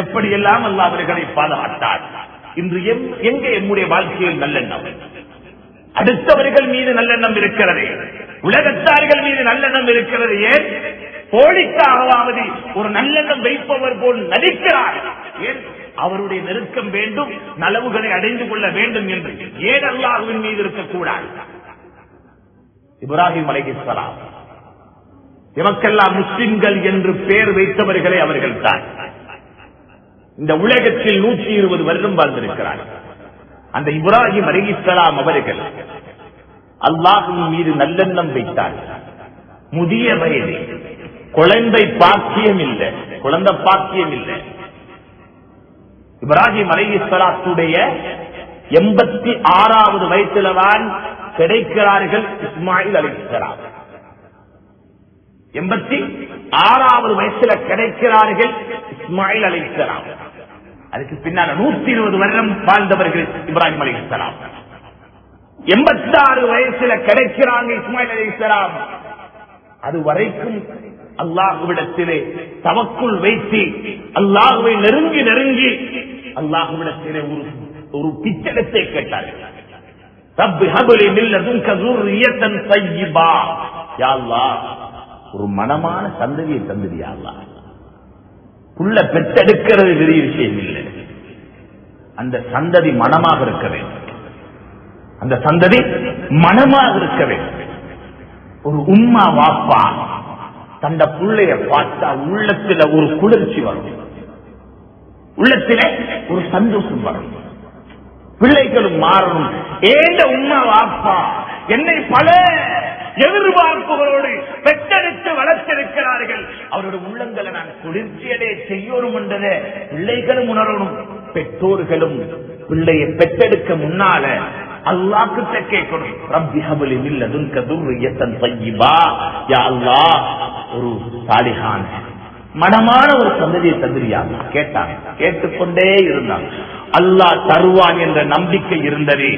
எப்படியெல்லாம் அல்லாஹ் அவர்களை பாதுகாத்தார். இன்று எங்கே எம்முடைய வாழ்க்கையில் நல்லெண்ணம்? அடுத்தவர்கள் மீது நல்லெண்ணம் இருக்கிறது, உலகத்தார்கள் மீது நல்லெண்ணம் இருக்கிறது. ஏன்? போலிக்காகவாவது ஒரு நல்லெண்ணம் வைப்பவர் போல் நடிக்கிறார். ஏன்? அவருடைய நெருக்கம் வேண்டும், நலவுகளை அடைந்து கொள்ள வேண்டும் என்று. ஏன் அல்லாஹ்வின் மீது இருக்கக்கூடாது? இப்ராஹிம் அலைஹிஸ்ஸலாம் எமக்கெல்லாம் முஸ்லிம்கள் என்று பெயர் வைத்தவர்களே அவர்கள் தான். இந்த உலகத்தில் 120 வருடம் வாழ்ந்திருக்கிறார். அந்த இப்ராஹிம் அலைஹிஸ்ஸலாம் அவர்கள் அல்லாஹ்வின் மீது நல்லெண்ணம் வைத்தார். முதிய வயது, குழந்தை பாக்கியம் இல்லை. இப்ராஹிம் அலைஹிஸ்ஸலாத்துடைய 86வது வயசில்தான் கிடைக்கிறார்கள் இஸ்மாயில் அலைஹிஸ்ஸலாம். 86வது வயசுல கிடைக்கிறார்கள் இஸ்மாயில் அலைஹிஸ்ஸலாம். அதுக்கு பின்னால் 120 வருடம் வாழ்ந்தவர்கள் இப்ராஹிம் அலைஹிஸ்ஸலாம். 86 வயசுல கிடைக்கிறாங்க இஸ்மாயில் அலைஹிஸ்ஸலாம். அது வரைக்கும் அல்லாஹ்விடத்திலே தவக்குல் வைத்து அல்லாஹ்வை நெருங்கி அல்லாஹ்விடத்திலே ஒரு பிச்சகத்தை கேட்டார்கள். ரப்பி ஹப்லி மின் லதுன்க ذُرِّيَّةً طَيِّبَةً. யா அல்லாஹ், ஒரு மனமான சந்ததியை தந்திரியா அல்லாஹ். புள்ள பெற்றெடுக்கிறது பெரிய விஷயம் இல்லை, அந்த சந்ததி மனமாக இருக்க வேண்டும். அந்த சந்ததி மனமாக இருக்க வேண்டும். ஒரு உம்மா வாப்பா தந்த புள்ளைய பார்த்தா உள்ளத்தில ஒரு குளிர்ச்சி வரும், உள்ளத்தில ஒரு சந்தோஷம் வரும். பிள்ளைகளும் மாறணும். ஏந்த உம்மா வாப்பா என்னை பல எதிர்பார்ப்புகளோடு பெற்றெடுத்து வளர்த்திருக்கிறார்கள், அவருடைய உள்ளங்களை நான் குளிர்ச்சியடைய செய்யணும் என்றதை பிள்ளைகளும் உணரணும். பெற்றோர்களும் பிள்ளையை பெற்றெடுக்க முன்னால அல்லாஹ் கிட்ட கேட்கணும், ரப்பி ஹப்லி மின் லதுன்க ذُرِّيَّةً طَيِّبَةً. யா அல்லாஹ், ஒரு சாலிஹான மனமான ஒரு சந்ததியை தந்திரியா கேட்டாங்க. கேட்டுக்கொண்டே இருந்தாங்க. அல்லாஹ் தருவான் என்ற நம்பிக்கை இருந்தது.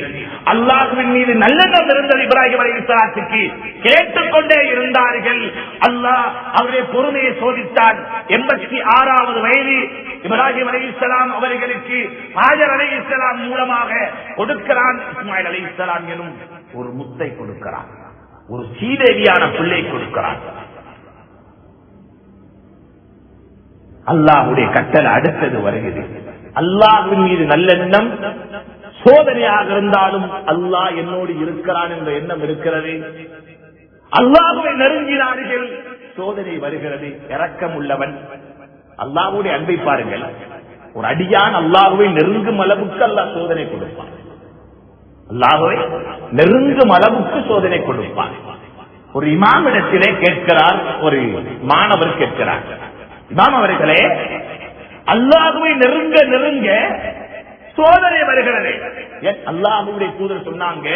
அல்லாஹ்வின் மீது நல்லெண்ணம் இருந்தது. இப்ராஹிம் அலைஹிஸ்ஸலாத்துக்கு கேட்டுக்கொண்டே இருந்தார்கள். அல்லாஹ் அவருடைய பொறுமையை சோதித்தான். 86வது வயது இப்ராஹிம் அலைஹிஸ்ஸலாம் அவர்களுக்கு ஹாஜர் அலைஹிஸ்ஸலாம் மூலமாக கொடுக்கிறான். இஸ்மாயில் அலைஹிஸ்ஸலாம் எனும் ஒரு முத்தை கொடுக்கிறான். ஒரு சீதேவியான பிள்ளை கொடுக்கிறான். அல்லாஹ்வுடைய கட்டளை அடுத்தது வருகிறது. அல்லாஹ்வின் மீது நல்லெண்ணம் சோதனையாக இருந்தாலும் அல்லாஹ் என்னோடு இருக்கிறான் என்ற எண்ணம் இருக்கிறது. அல்லாஹ்வை நெருங்கினார்கள், சோதனை வருகிறது. இரக்கம் உள்ளவன் அல்லாஹ்வுடைய அன்பை பாருங்கள். ஒரு அடியான் அல்லாஹ்வை நெருங்கும் அளவுக்கு அல்லாஹ் சோதனை கொடுப்பான். அல்லாஹ்வை நெருங்கும் அளவுக்கு சோதனை கொடுப்பான். ஒரு இமாமிடத்திலே கேட்கிறார், ஒரு மாணவர் கேட்கிறார், இமாம் அவர்களே, அல்லாஹ்வை நெருங்க நெருங்க சோதனை வருகிறது. அல்லாஹ்வுடைய தூதர் சொன்னாங்க,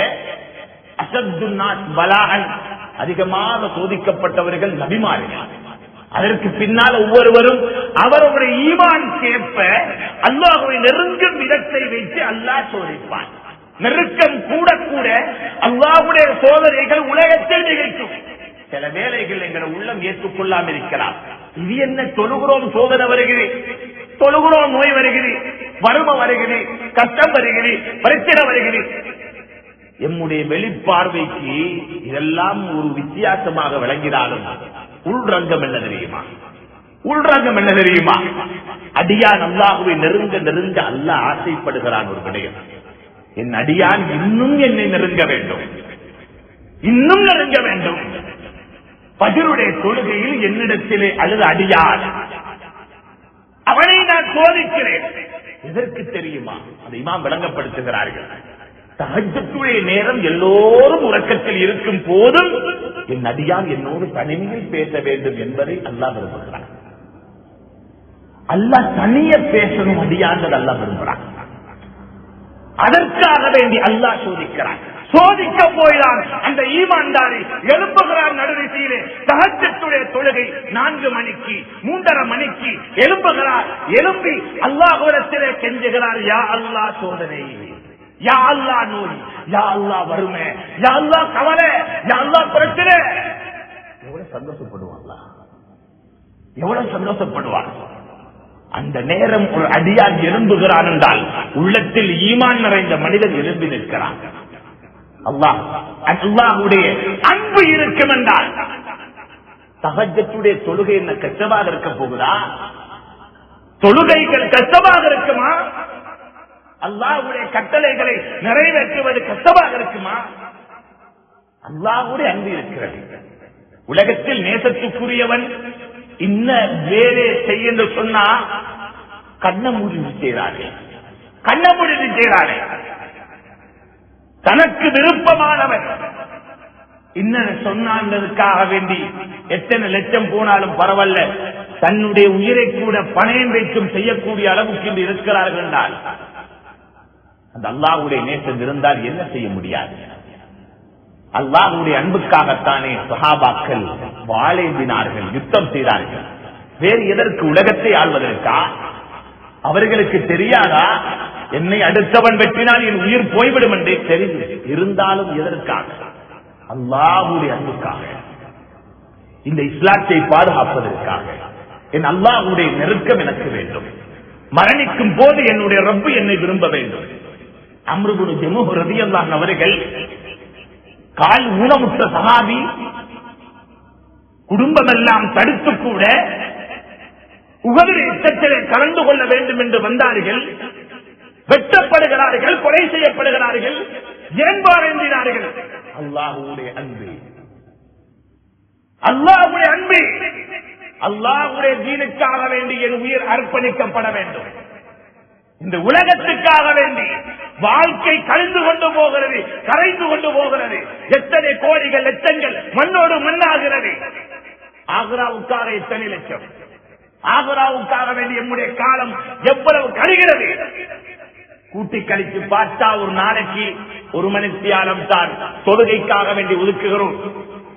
அஷத்துன் நாஸ் பலாஅன், அதிகமாக சோதிக்கப்பட்டவர்கள் நபிமார்கள். அதற்கு பின்னால் ஒவ்வொருவரும் அவருடைய ஈமான் கேட்ப அல்லாஹ்வை நெருங்கும் விதத்தை வைத்து அல்லாஹ் சோதிப்பான். நெருக்கம் கூட கூட அல்லாஹ்வுடைய சோதனைகள் உலகத்தில் நிகழ்த்தும். சில வேளைகள் எங்களை உள்ளம் ஏற்றுக்கொள்ளாமல் இருக்கிறார். இது என்ன, தொழுகிறோம் சோதனை வருகிறது, தொழுகிறோம் நோய் வருகிறது, வறுமை வருகிறது, கஷ்டம் வருகிறது, பிரச்சனை வருகிறது. எம்முடைய வெளிப்பார்வைக்கு இதெல்லாம் ஒரு வித்தியாசமாக விளங்கினாலும் உள்ரங்கம் என்ன தெரியுமா? உள்ரங்கம் என்ன தெரியுமா? அடியான் அல்லாஹ்வை நெருங்க நெருங்க அல்லாஹ் ஆசைப்படுகிறான். ஒரு விடயம், என் அடியான் இன்னும் என்னை நெருங்க வேண்டும், இன்னும் நெருங்க வேண்டும். ஃபஜ்ருடைய தொழுகையில் என்னிடத்திலே அழுத அடியான், அவனை நான் சோதிக்கிறேன். எதற்கு தெரியுமா? அதை இமாம் விளங்கப்படுத்துகிறார்கள். தஹஜ்ஜுடைய நேரம் எல்லோரும் உறக்கத்தில் இருக்கும் போதும் என் அடியான் என்னோடு தனிமையில் பேச வேண்டும் என்பதை அல்லாஹ் விரும்புகிறான். அல்லாஹ் தனிய பேசணும் அடியான் அல்லாஹ் விரும்புகிறான். அதற்காக வேண்டி அல்லாஹ் சோதிக்கிறான். சோதிக்க போய்தான் அந்த ஈமான்தாரி எழுப்புகிறார். நடுநிசையிலே தஹஜ்ஜுடைய தொழுகை 4 மணிக்கு 3:30 மணிக்கு எழுப்புகிறார். எழுப்பி அல்லாஹ்விடத்திலே கெஞ்சுகிறார், யா அல்லாஹ் சோதனை, யா அல்லாஹ் நோய், யா அல்லாஹ் வறுமை, யா அல்லாஹ் கவலை, யா அல்லாஹ் பிரச்சனை. எவ்வளவு சந்தோஷப்படுவாங்களா, எவ்வளவு சந்தோஷப்படுவார். அந்த நேரம் ஒரு அடியான் எழும்புகிறான் என்றால் உள்ளத்தில் ஈமான் நிறைந்த மனிதன் எழும்பி நிற்கிறான். அல்லாஹ்வுடைய அன்பு இருக்கும் என்றால் தஹஜ்ஜுடைய தொழுகை என்ன கஷ்டமாக இருக்க போகுதா? தொழுகைகள் கஷ்டமாக இருக்குமா? அல்லாஹ்வுடைய கட்டளைகளை நிறைவேற்றுவது கஷ்டமாக இருக்குமா? அல்லாஹ்வுடைய அன்பு இருக்கிறது. உலகத்தில் நேசத்துக்குரியவன் இன்ன வேலை செய்ய சொன்னா கண்ண மூடி செய்கிறார்கள், கண்ண மூடி செய்கிறார்கள். தனக்கு விருப்பமானவன் இன்ன சொன்னதுக்காக வேண்டி எத்தனை லட்சம் போனாலும் பரவாயில்ல, தன்னுடைய உயிரை கூட பணயம் வைக்கும் செய்யக்கூடிய அளவுக்கு இன்று இருக்கிறார்கள் என்றால் அந்த அல்லாஹ்வுடைய நேசம் இருந்தால் என்ன செய்ய முடியாது? அல்லாஹ்வுடைய அன்புக்காகத்தானே சஹாபாக்கள் வாழேந்தினார்கள், யுத்தம் செய்தார்கள். வேறு எதற்கு? உலகத்தை ஆள்வதற்கா? அவர்களுக்கு தெரியாதா என்னை அடுத்தவன் வெற்றினால் என் உயிர் போய்விடும் என்றே தெரிந்து இருந்தாலும் எதற்காக? அல்லாஹ்வுடைய அன்புக்காக, இந்த இஸ்லாத்தை பாதுகாப்பதற்காக. என் அல்லாஹ்வுடைய நெருக்கம் எனக்கு வேண்டும். மரணிக்கும் போது என்னுடைய ரப்பு என்னை விரும்ப வேண்டும். அம்ரு இப்னு ஜமுஹ் ரலியல்லாஹு அன்ஹு அவர்கள் கால் ஊனமுற்ற சஹாபி, குடும்பமெல்லாம் தடுத்து கூட உஹது யுத்தத்திலே கலந்து கொள்ள வேண்டும் என்று வந்தார்கள். வெட்டப்படுகிறார்கள், கொலை செய்யப்படுகிறார்கள். ஏன் வாழ்ந்தினார்கள்? அல்லாஹ்வுடைய அன்பு, அல்லாஹ்வுடைய அன்பு. அல்லாஹ்வுடைய தீனுக்காக வேண்டி என் உயிர் அர்ப்பணிக்கப்பட வேண்டும். இந்த உலகத்துக்காக வேண்டி வாழ்க்கை கழிந்து கொண்டு போகிறது, கரைந்து கொண்டு போகிறது. எத்தனை கோடிகள் லட்சங்கள் மண்ணோடு மண்ணாகிறது. ஆக்ராவுக்காக எத்தனை லட்சம், ஆக்ராவுக்காக வேண்டி நம்முடைய காலம் எவ்வளவு கழிகிறது. கூட்டி கழித்து பார்த்தா ஒரு நாளைக்கு 1 மணித்தியாலம் தான் தொழுகைக்காக வேண்டி ஒதுக்குகிறோம்.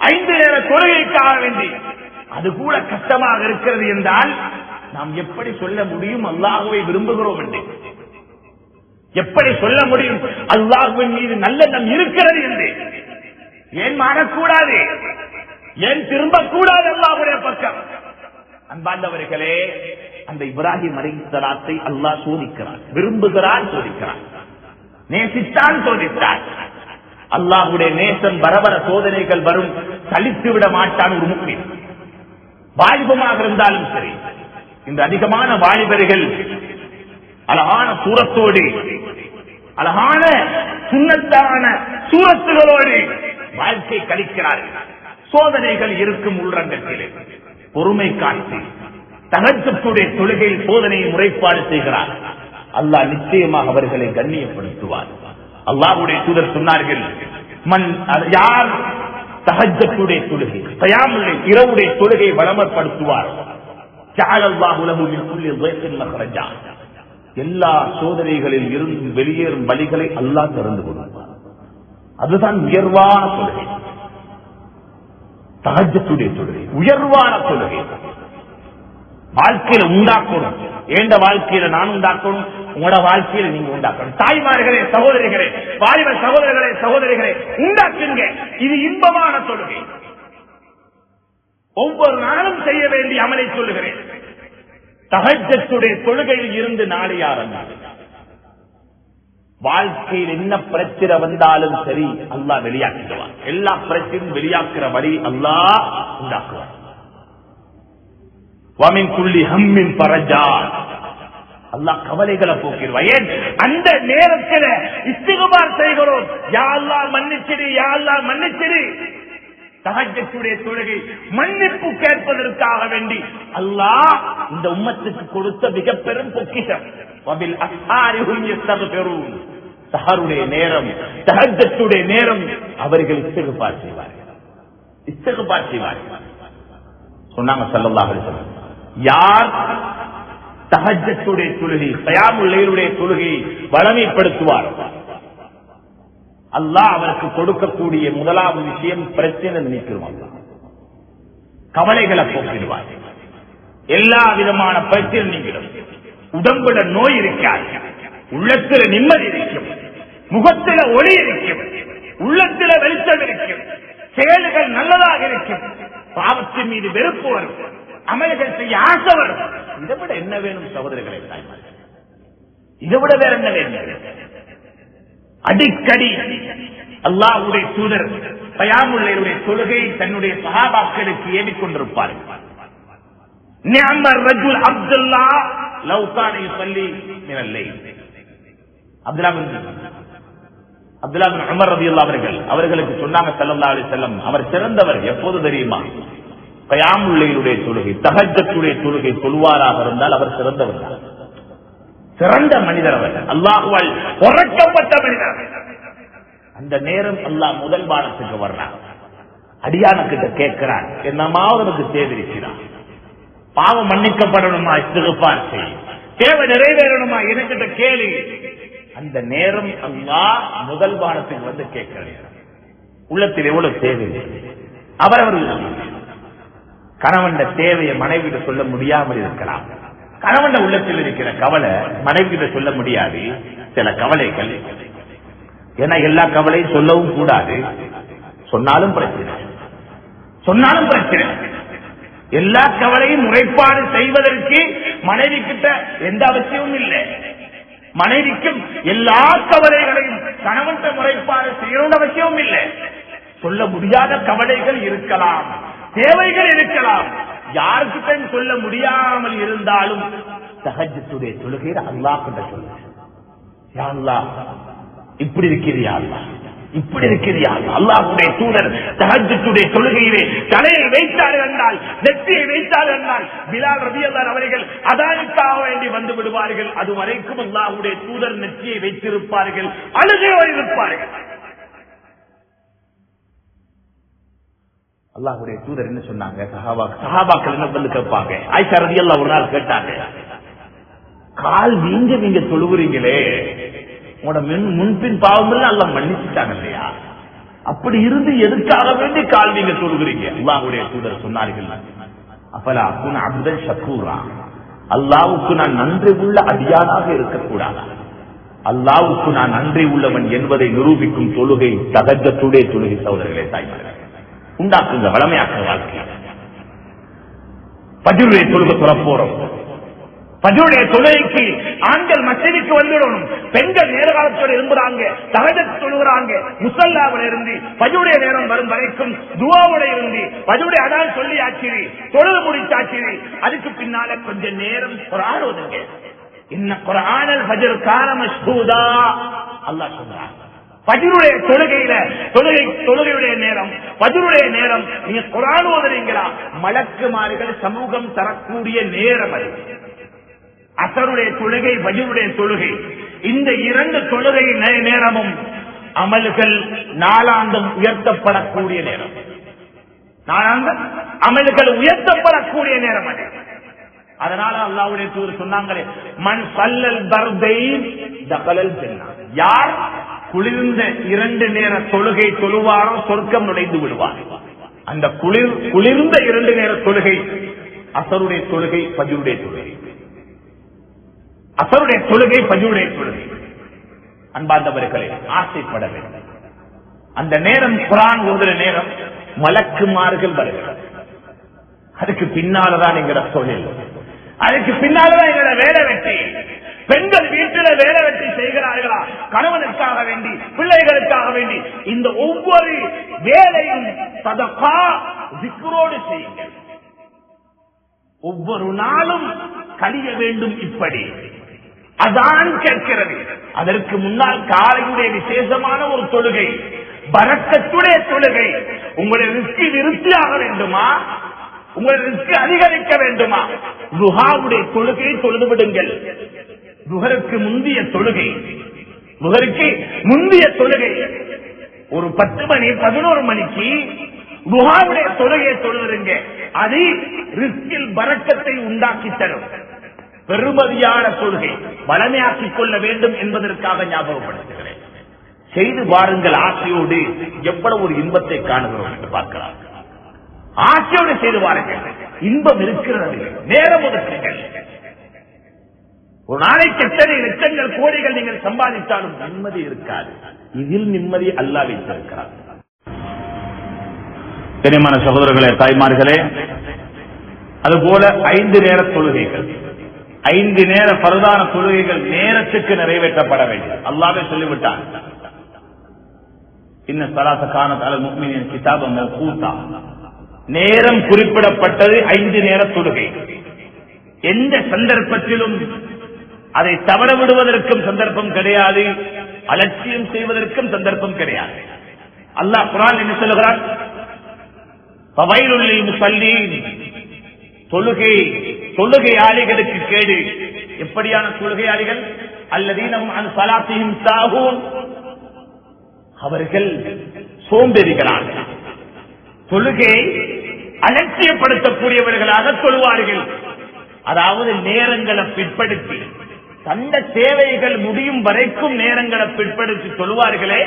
5 நேர தொழுகைக்காக வேண்டி அது கூட கஷ்டமாக இருக்கிறது என்றால் நாம் எப்படி சொல்ல முடியும் அல்லாஹ்வை விரும்புகிறோம் என்று? எப்படி சொல்ல முடியும் அல்லாஹ்வின் மீது நல்லெண்ணம் இருக்கிறது என்று? ஏன் மாறக்கூடாது? ஏன் திரும்பக்கூடாது அல்லாஹ்வுடைய பக்கம்? அன்பாண்டவர்களே, அந்த இப்ராஹிம் அலைஹிஸ்ஸலாத்தை அல்லாஹ் சோதிக்கிறான், விரும்புகிறான், சோதிக்கிறான், நேசித்தான், சோதித்தான். அல்லாஹ்வுடைய நேசம் வரவர சோதனைகள் வரும், சலித்து விட மாட்டான் ஒரு முஃமின். வாலிபமாக இருந்தாலும் சரி, இந்த அதிகமான வாலிபர்கள் அழகான சூரத்தோடு, அழகான சுன்னத்தான சூரத்துகளோடு வாழ்க்கை கழிக்கிறார்கள். சோதனைகள் இருக்கும் உள்ளரங்கத்திலே பொறுமை காட்டி தஹஜ்ஜுடைய தொழுகையில் சோதனையை முறைப்பாடு செய்கிறார். அல்லாஹ் நிச்சயமாக அவர்களை கண்ணியப்படுத்துவார். அல்லாஹ்வுடைய தூதர் சொன்னார்கள், யார் தஹஜ்ஜுடைய தொழுகை, கயாமுல் லைல் இரவுடைய தொழுகை வளமப்படுத்துவார், ஜஅலல்லாஹு லஹு மின் குல்லி ضيقٍ மக்ரஜா, எல்லா சோதனைகளில் இருந்து வெளியேறும் வழிகளை அல்லாஹ் திறந்து கொடுப்பார். அதுதான் உயர்வான தொழுகை, தஹஜ்ஜுடைய தொழுகை, உயர்வான தொழுகை. வாழ்க்கையில உண்டாக்கணும், ஏண்ட வாழ்க்கையில நான் உண்டாக்கணும், உங்களோட வாழ்க்கையில நீங்க உண்டாக்கணும். தாய்மார்களே, சகோதரிகளே, வாலிப சகோதரர்களே, சகோதரிகளே, உண்டாக்குங்க. இது இன்பமான தொழுகை. ஒவ்வொரு நாளும் செய்ய வேண்டிய அமலை சொல்லுகிறேன். தஹஜ்ஜுடைய தொழுகையில் இருந்து நாளை ஆரம்பிக்கும். வாழ்க்கையில் என்ன பிரச்சனை வந்தாலும் சரி அல்லாஹ் வெளியாக்குவார். எல்லா பிரச்சனையும் வெளியாக்குற வழி அல்லாஹ் உண்டாக்குவார். வமின் குல்லி ஹம்மின் ஃபரஜா, அல்லாஹ் கவலைகளை போக்கிடுவார். ஏன் அந்த நேரத்தில் இஸ்திக்பார் செய்கிறோம், யா அல்லாஹ் மன்னிச்சிடு, யா அல்லாஹ் மன்னிச்சிடு. தஹஜ்ஜுடைய தொழுகை மன்னிப்பு கேட்பதற்காக வேண்டி அல்லாஹ் இந்த உம்மத்துக்கு கொடுத்த மிக பெரும் பொக்கிஷம். வபில் அஸ்ஹாரி ஹும் யஸ்தக்ஃபிரூன், சஹருடைய நேரம், தஹஜ்ஜுடைய நேரம் அவர்கள் இஸ்திக்பார் செய்வார்கள், இஸ்திக்பார் செய்வார்கள். சொன்னாங்க ஸல்லல்லாஹு அலைஹி வஸல்லம், யார் தஹஜ்ஜுடைய தொழுகை, கயாமுல் லைலுடைய தொழுகை வளமைப்படுத்துவார், அல்லாஹ் அவருக்கு கொடுக்கக்கூடிய முதலாவது விஷயம் பிரச்சனை நீக்கிடுவாங்க, கவலைகளை போக்கிடுவார், எல்லா விதமான பிரச்சனை நீங்கிடும். உடம்புல நோய் இருக்காது, உள்ளத்துல நிம்மதி இருக்கும், முகத்தில ஒளி இருக்கும், உள்ளத்தில வெளிச்சம் இருக்கும், செயல்கள் நல்லதாக இருக்கும், பாவத்தின் மீது வெறுப்பு வரும், அமல்கள் செய்ய ஆசை வரும். இதை விட என்ன வேணும் சகோதரர்களை, இதை விட வேற என்ன வேணும்? அடிக்கடி அல்லாஹ்வுடைய தூதர் கயாமுல் லைலுடைய தொழுகை தன்னுடைய சஹாபாக்களுக்கு ஏவிக் கொண்டிருப்பார்கள். நிஅமர் ரஜுல் அப்துல்லாஹ் லவ் கான யுஸல்லி மினல் லைல். அப்துல்லாஹ் பின் உமர் ரலியல்லாஹு அவர்களுக்கு சொன்னாங்க ஸல்லல்லாஹு அலைஹி வஸல்லம், அவர் சிறந்தவர் எப்போது தெரியுமா? கயாமுல் லைலுடைய தொழுகை, தஹஜ்ஜுடைய தொழுகை தொழுவாராக இருந்தால் அவர் சிறந்தவர், சிறந்த மனிதர் அவர், அல்லாஹ்வால் பொறுக்கப்பட்ட மனிதர். அந்த நேரம் அல்லாஹ் முதல் வானத்துக்கு வர்றான், அடியான கிட்ட கேட்கிறான், என்னமாவது எனக்கு தேவைக்கிறான், பாவம் மன்னிக்கப்படணுமா, இஸ்திக்பார் செய், தேவை நிறைவேறணுமா, என்கிட்ட கேளு. அந்த நேரம் அல்லாஹ் முதல் வானத்துக்கு வந்து கேட்கிறார், உள்ளத்தில் எவ்வளவு தேவை. அவரவர்கள் கணவன் தேவையை மனைவியிட சொல்ல முடியாமல் இருக்கலாம், கணவன் உள்ளத்தில் இருக்கிற கவலை மனைவியிட சொல்ல முடியாது, சில கவலைகள். ஏன்னா எல்லா கவலையும் சொல்லவும் கூடாது, சொன்னாலும் பிரச்சனை, சொன்னாலும் பிரச்சனை. எல்லா கவலையும் முறைப்பாடு செய்வதற்கு மனைவி கிட்ட எந்த அவசியமும் இல்லை. மனைவிக்கும் எல்லா கவலைகளையும் கணவன் முறைப்பாடு செய்யணும் அவசியமும் இல்லை. சொல்ல முடியாத கவலைகள் இருக்கலாம், தேவைகள் இருக்கலாம். யாருக்கிட்ட சொல்ல முடியாமல் இருந்தாலும் தஹஜ்ஜுடைய தொழுகையில அல்லாஹ் கிட்ட சொல்லுங்க, யா அல்லாஹ் இப்படி இருக்கிறியா, அல்லாஹ் இப்படி இருக்கிறியா. அல்லாஹ்வுடைய தூதர் தஹஜ்ஜுடைய தொழுகையிலே தலையை வைத்தார்கள் என்றால், நெற்றியை வைத்தார்கள் என்றால், பிலால் ரலியல்லாஹு அவர்கள் அதானுக்காக வேண்டி வந்து விடுவார்கள். அது வரைக்கும் அல்லாஹ்வுடைய தூதர் நெற்றியை வைத்திருப்பார்கள், அழுகையோடு இருப்பார்கள். அல்லாஹ்வுடைய தூதர் என்ன சொன்னாங்க, சஹாபாக்கள் என்ன வந்து கேட்பாங்க. ஆயிஷா ரலியல்லாஹு ஒரு நாள் கேட்டாங்க, கால் நீங்க தொழுகிறீங்களே, உங்களோட முன்பின் பாவம் எல்லாம் அல்லாஹ் மன்னிச்சுட்டாங்க இல்லையா, அப்படி இருந்து எதுக்காக வேண்டி கால் நீங்க தொழுகிறீங்க? அல்லாஹ்வுடைய தூதர் சொன்னார்கள், அஃபலா அகுன அப்தன் ஷக்கூரா, அல்லாஹ்வுக்கு நான் நன்றி உள்ள அடியானாக இருக்கக்கூடாதா, அல்லாஹ்வுக்கு நான் நன்றி உள்ளவன் என்பதை நிரூபிக்கும் தொழுகை தஹஜ்ஜுடைய தொழுகை. சகோதரர்களே, தாய்மார்களே, உண்டாக்குங்க, வளமையாக்க வாழ்க்கை. ஃபஜ்ருடைய தொழுகை சொல்லப்போறோம். ஃபஜ்ருடைய தொழுகைக்கு ஆண்கள் மஸ்ஜிதுக்கு வந்துடணும். பெண்கள் நேர காலத்தோடு இருந்துறாங்க, தஹஜ்ஜுத் தொழுகிறாங்க. முஸல்லாவில் இருந்து ஃபஜ்ருடைய நேரம் வரும் வரைக்கும் துஆவோட இருந்து ஃபஜ்ருடைய அதான் சொல்லி ஆச்சிரி, தொழுது முடிச்சாச்சி. அதுக்கு பின்னால கொஞ்ச நேரம் குர்ஆன் ஓதுங்க. இன்ன குர்ஆனல் ஃபஜ்ர் கான மஷ்ஹூதா அல்லாஹ் சொல்றான். ஃபஜ்ருடைய தொழுகையில தொழுகையுடைய நேரம், ஃபஜ்ருடைய நேரம் நீங்க குர்ஆன் ஓதுறீங்களா, மலக்குமார்கள் சமூகம் தரக்கூடிய நேரம் அது. அஸருடைய தொழுகை, ஃபஜ்ருடைய தொழுகை, இந்த இரண்டு தொழுகை நேரமும் அமல்கள் நாளாந்தம் உயர்த்தப்படக்கூடிய நேரம். நாளாந்தம் அமல்கள் உயர்த்தப்படக்கூடிய நேரம் அது. அதனால அல்லாஹ்வுடைய தூதர் சொன்னாங்களே, மன் ஸல்லல் பர்தைன் தகலல் ஜன்னah. யார் குளிர்ந்த இரண்டு நேர தொழுகை தொழுவாரோ சொர்க்கம் நுழைந்து விடுவார். அந்த குளிர்ந்த இரண்டு நேர தொழுகை அஸருடைய தொழுகை, ஃபஜ்ருடைய தொழுகை. அஸருடைய தொழுகை, ஃபஜ்ருடைய தொழுகை. அன்பார்ந்தவர்களே, ஆசைப்பட வேண்டும். அந்த நேரம் குர்ஆன் ஓதுற நேரம், மலக்குமார்கள் வருகிறார். அதுக்கு பின்னாலதான் எங்கட தொழில், அதுக்கு பின்னாலதான் எங்கட வேலை வெட்டி. பெண்கள் வீட்டில வேலை வெட்டி செய்கிறார்களா, கணவனுக்காக வேண்டி, பிள்ளைகளுக்காக வேண்டி, இந்த ஒவ்வொரு வேலையும் சதகா திக்ரோடு செய்யுங்கள். ஒவ்வொரு நாளும் கழிய வேண்டும். இப்படி அதான் கேட்கிறது. அதற்கு முன்னால் காலையுடைய விசேஷமான ஒரு தொழுகை, பரக்கத்துடைய தொழுகை. உங்களுடைய ரிஸ்க் விருத்தியாக வேண்டுமா, உங்களுடைய ரிஸ்க் அதிகரிக்க வேண்டுமா, லுஹாவுடைய தொழுகையை தொழுது விடுங்கள். லுஹருக்கு முந்திய தொழுகை, லுஹருக்கு முந்திய தொழுகை ஒரு 10 மணி 11 மணிக்கு லுஹாவுடைய தொழுகையை தொழுதுருங்க. அது ரிஸ்கில் பரக்கத்தை உண்டாக்கி தரும். பெருமதியான தொழுகை வளமையாக்கிக் கொள்ள வேண்டும் என்பதற்காக ஞாபகப்படுத்துகிறேன். செய்து பாருங்கள். ஆசையோடு எவ்வளவு ஒரு இன்பத்தை காணுகிறோம் என்று பார்க்கலாம். ஆசையோடு செய்து பாருங்கள். இன்பம் இருக்கிறது. நேரம் ஒதுக்குங்கள். ஒரு நாளைக்கு எத்தனை லட்சங்கள் கோடிகள் நீங்கள் சம்பாதித்தாலும் நிம்மதி இருக்காது. இதில் நிம்மதி அல்லாஹ் வைத்திருக்கிறார். கண்ணியமான சகோதரர்களே, தாய்மார்களே, அதுபோல 5 நேர தொழுகைகள், 5 நேர பரதான தொழுகைகள் நேரத்துக்கு நிறைவேற்றப்பட வேண்டும். அல்லாஹ்வே சொல்லிவிட்டான், இன்ன ஸலாத்த கானத் அலல் முஃமினீன கிதாபன் மவ்கூதா. நேரம் குறிப்பிடப்பட்டது 5 நேர தொழுகை. எந்த சந்தர்ப்பத்திலும் அதை தவற விடுவதற்கும் சந்தர்ப்பம் கிடையாது, அலட்சியம் செய்வதற்கும் சந்தர்ப்பம் கிடையாது. அல்லாஹ் குர்ஆன் என்ன சொல்கிறான், ஃபவைலுல் லில் முஸல்லீன். தொழுகையாளிகளுக்கு கேடு. எப்படியான தொழுகையாளிகள்? அல்லதீன ஹும் அன் ஸலாத்திஹிம் சாஹூன். அவர்கள் சோம்பேறிகளாக, தொழுகை அலட்சியப்படுத்தக்கூடியவர்களாக தொழுவார்கள். அதாவது நேரங்களை பிற்படுத்தி, தந்த சேவைகள் முடியும் வரைக்கும் நேரங்களை பிற்படுத்தி தொழுவார்களே,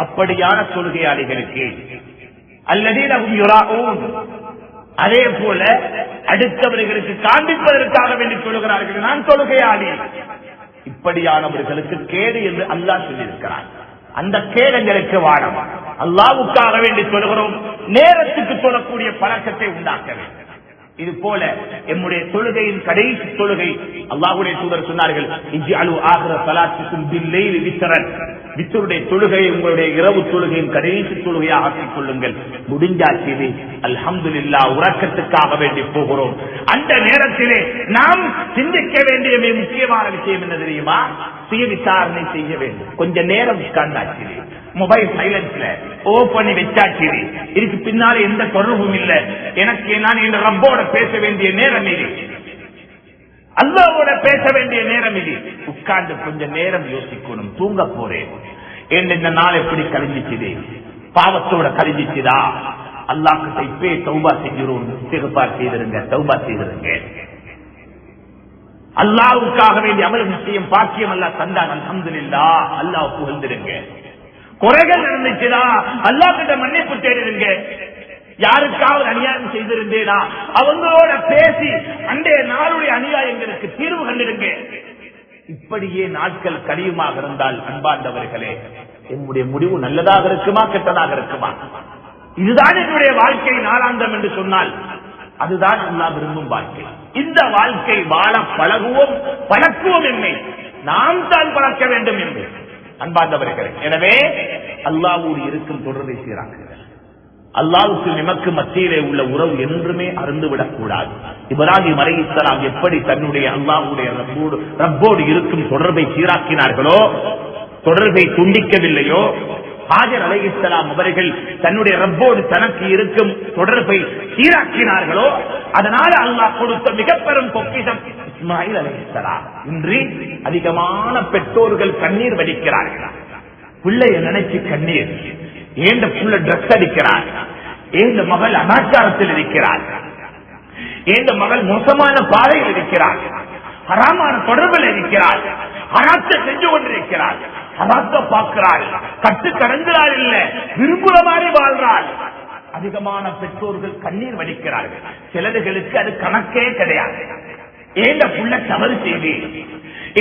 அப்படியான தொழுகையாளிகளுக்கு. அல்லதீன ஹும் யுராஊன். அதே போல அடுத்தவர்களுக்கு காண்பிப்பதற்காக வேண்டி தொழுகிறார்கள், நான் தொழுகையாளி. இப்படியானவர்களுக்கு கேடு என்று அல்லாஹ் சொல்லியிருக்கிறார். அந்த கேடங்களுக்கு வாடம். அல்லாஹ்வுக்காக வேண்டி தொழுகிறோம், நேரத்துக்கு தொழக்கூடிய பழக்கத்தை உண்டாக்க வேண்டும். இது போல எம்முடைய தொழுகையின் கடைசி தொழுகை, அல்லாஹ்வுடைய தூதர் சொன்னார்கள், இஜ்அலு ஆகிர ஸலாத்திக்கும் பில்லைலி வித்ரன். வித்ருடைய தொழுகையை உங்களுடைய இரவு தொழுகையின் கடைசி தொழுகையாக ஆக்கிக் கொள்ளுங்கள். முடிஞ்சாச்சு, அல்ஹம்துலில்லாஹ், உறக்கத்துக்காக வேண்டி போகிறோம். அந்த நேரத்திலே நாம் சிந்திக்க வேண்டிய மிக முக்கியமான விஷயம் என்ன தெரியுமா? சுய விசாரணை செய்ய வேண்டும். கொஞ்ச நேரம் உட்கார்ந்தாச்சு, மொபைல் சைலன்ஸ்ல ஓபன் வச்சாச்சு, இதுக்கு பின்னால எந்த தொடர்பும் இல்லை, எனக்கு நான் இந்த ரப்போட பேச வேண்டிய நேரம் இது, அல்லாஹ்வோட பேச வேண்டிய நேரம் இது. உட்கார்ந்து கொஞ்ச நேரம் யோசிக்கணும். தூங்க போறேன், இந்த நாள் எப்படி கழிஞ்சிச்சுது, பாவத்தோட கழிஞ்சிச்சுதா, அல்லாஹ் கிட்ட இப்பே தௌபா செஞ்சிரும், இஸ்திக்பார் செய்திருங்க, தௌபா செய்திருங்க. அல்லாஹ்வுக்காக வேண்டிய அமல் நிச்சயம் பாக்கியம் அல்லாஹ் தந்தான், அல்ஹம்துலில்லாஹ், அல்லாஹ் புகழ்ந்திருங்க. குறைகள் இருந்துச்சுதா அல்லாஹ் கிட்ட மன்னிப்பு தேடிருங்க. யாருக்காவது அநியாயம் செய்திருந்தேனா அவங்களோட பேசி அன்றைய நாளுடைய அநியாயங்களுக்கு தீர்வு கண்டிருங்க. இப்படியே நாட்கள் கடியுமாக இருந்தால் அன்பார்ந்தவர்களே, என்னுடைய முடிவு நல்லதாக இருக்குமா கெட்டதாக இருக்குமா? இதுதான் என்னுடைய வாழ்க்கை நாளாந்தம் என்று சொன்னால் அதுதான் அல்லாஹ் விரும்பும் வாழ்க்கை. இந்த வாழ்க்கை வாழ பழக்குவோம் என்னை நாம் தான் பழக்க வேண்டும் என்று அன்பார்ந்தவர்களே. எனவே அல்லாஹ்வோடு இருக்கும் தொடர்பை சீராக்குங்கள். அல்லாஹ்வுக்கு நமக்கு மத்தியிலே உள்ள உறவு என்றுமே அருந்துவிடக் கூடாது. இப்ராஹிம் அலைஹிஸ்ஸலாம் எப்படி தன்னுடைய அல்லாஹ்வுடைய ரப்போடு இருக்கும் தொடர்பை சீராக்கினார்களோ, தொடர்பை துண்டிக்கவில்லையோ, ஹாஜர் அலைஹிஸ்ஸலாம் அவர்கள் தன்னுடைய ரப்போடு தனக்கு இருக்கும் தொடர்பை சீராக்கினார்களோ, அதனால அல்லாஹ் கொடுத்த மிக பெரும் பொக்கிஷம் இஸ்மாயில் அலைஹிஸ்ஸலாம். இன்று அதிகமான பெற்றோர்கள் கண்ணீர் வடிக்கிறார்கள். பிள்ளைய நினைச்சு கண்ணீர். ஏந்த புள்ள ட்ரக்ஸ் அடிக்கிறார், ஏந்த மகள் அனாச்சாரத்தில் இருக்கிறார், ஏந்த மகள் மோசமான பாதையில் இருக்கிறார், ஹராமான தொடர்பில் இருக்கிறார், ஹராத்தை செஞ்சு கொண்டிருக்கிறார், ஹராத்தை பார்க்கிறாள், கட்டு கடந்துறாள், இல்ல விரும்புற மாதிரி வாழ்றாள். அதிகமான பெற்றோர்கள் கண்ணீர் வடிக்கிறார்கள். சிலர்களுக்கு அது கணக்கே கிடையாது. ஏந்த புள்ள தவறு செய்தி,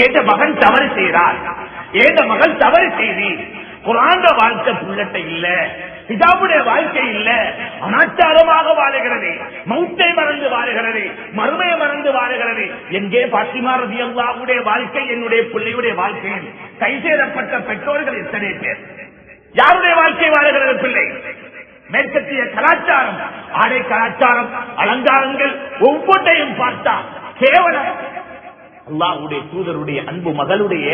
ஏந்த மகன் தவறு செய்கிறார், ஏந்த மகள் தவறு செய்தி, குர்ஆன் வாழ்க்கை புள்ளட்டை இல்ல, ஹிஜாபுடைய வாழ்க்கை இல்ல, அனாச்சாரமாக வாழுகிறது, மௌத்தை மறந்து வாழுகிறது, மறுமையை மறந்து வாழுகிறது. எங்கே பாத்திமா ரலியல்லாஹுடைய வாழ்க்கை, என்னுடைய பிள்ளையுடைய வாழ்க்கையில் கை சேரப்பட்ட பெற்றோர்கள் எத்தனை பேர்? யாருடைய வாழ்க்கை வாழுகிறது பிள்ளை? மேற்கத்திய கலாச்சாரம், ஆடை கலாச்சாரம், அலங்காரங்கள் ஒவ்வொன்றையும் பார்த்தா கேவலம். அல்லாஹ்வுடைய தூதருடைய அன்பு மகளுடைய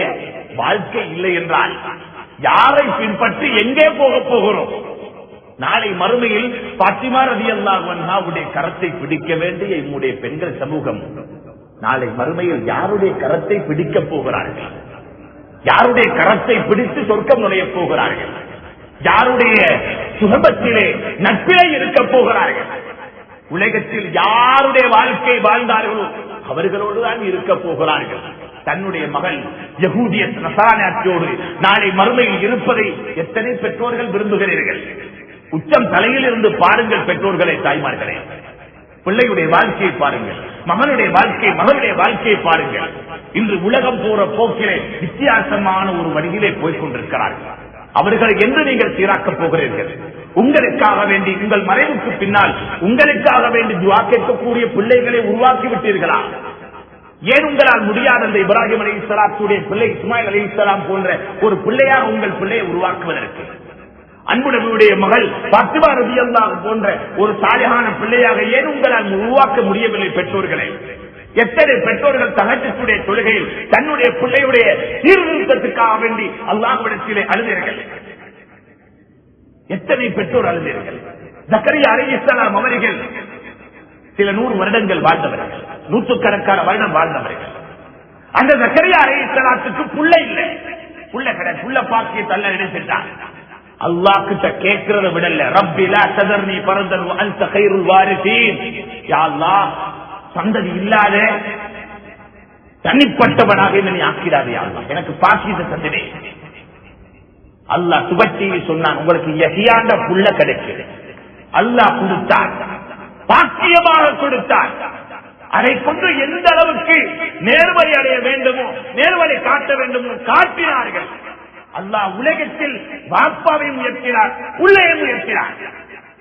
வாழ்க்கை இல்லை என்றால் யாரை பின்பற்றி எங்கே போக போகிறோம்? நாளை மறுமையில் பாத்திமா ரலியல்லாஹு அன்ஹாவுடைய கரத்தை பிடிக்க வேண்டிய நம்முடைய பெண்கள் சமூகம் நாளை மறுமையில் யாருடைய கரத்தை பிடிக்க போகிறார்கள்? யாருடைய கரத்தை பிடித்து சொர்க்கம் நுழைய போகிறார்கள்? யாருடைய சுகபத்திலே நட்பிலே இருக்க போகிறார்கள்? உலகத்தில் யாருடைய வாழ்க்கை வாழ்ந்தார்களோ அவர்களோடுதான் இருக்க போகிறார்கள். தன்னுடைய மகள் யகூதிய நசாராணியோடு நாளை மறுமையில் இருப்பதை எத்தனை பெற்றோர்கள் விரும்புகிறீர்கள்? உச்சம் தலையில் இருந்து பாருங்கள் பெற்றோர்களை, தாய்மார்களே. பிள்ளையுடைய வாழ்க்கையை பாருங்கள், மகனுடைய வாழ்க்கை, மகளுடைய வாழ்க்கையை பாருங்கள். இன்று உலகம் போற போக்கிலே வித்தியாசமான ஒரு வழியிலே போய்கொண்டிருக்கிறார்கள். அவர்களை என்று நீங்கள் சீராக்கப் போகிறீர்கள்? உங்களுக்காக வேண்டி, உங்கள் மறைவுக்கு பின்னால் உங்களுக்காக வேண்டி துஆ கேட்கக்கூடிய பிள்ளைகளை உருவாக்கி விட்டீர்களா? ஏன் உங்களால் முடியாத அந்த இப்ராஹிம் அலைஹிஸ்ஸலாத்துடைய பிள்ளை இஸ்மாயில் அலைஹிஸ்ஸலாம் போன்ற ஒரு பிள்ளையாக உங்கள் பிள்ளையை உருவாக்குவதற்கு, அன்பு நபியுடைய மகள் பாத்திமா ரலியல்லாஹு போன்ற ஒரு சாலிஹான பிள்ளையாக ஏன் உங்களால் உருவாக்க முடியவில்லை? பெற்றோர்களை, எத்தனை பெற்றோர்கள் தஹஜ்ஜுடைய தொழுகையில் தன்னுடைய பிள்ளையுடைய சீர்திருத்தத்துக்காக வேண்டி அல்லாஹ்விடத்திலே அழுதீர்கள்? எத்தனை பெற்றோர் அழுதீர்கள்? ஜக்கரியா அலைஹிஸ்ஸலாம் அவர்கள் சில 100 வருடங்கள் வாழ்ந்தவர்கள், நூற்றுக்கணக்கான வருடம் வாழ்ந்தவர்கள். அந்த ஜக்கரியா அலைஹிஸ்ஸலாத்துக்கு புள்ள இல்லை, புள்ள பாக்கியத்தை அல்லாஹ் எடுத்துட்டார். அல்லாஹ் கிட்ட கேட்கிறத விடல, ரப்பி லா ததர்னி ஃபர்தன் வ அன்த கைருல் வாரிசீன். யா அல்லாஹ், சந்ததி இல்லாத தனிப்பட்டவனாக என்னை ஆக்கிடாதே யா அல்லாஹ், எனக்கு பாக்கியத்தை தந்திடே. அல்லாஹ் சுபத்தியை சொன்னான், உங்களுக்கு யஹ்யாண்ட புள்ள கிடைக்குது. அல்லாஹ் கொடுத்தார், பாக்கியமாக கொடுத்தார். அதை கொண்டு எந்த அளவுக்கு நேர்வழி அடைய வேண்டுமோ, நேர்வழி காட்ட வேண்டுமோ காட்டினார்கள். அல்லாஹ் உலகத்தில் பாப்பாவையும் உயர்த்தினார், பிள்ளையும் உயர்த்தினார்.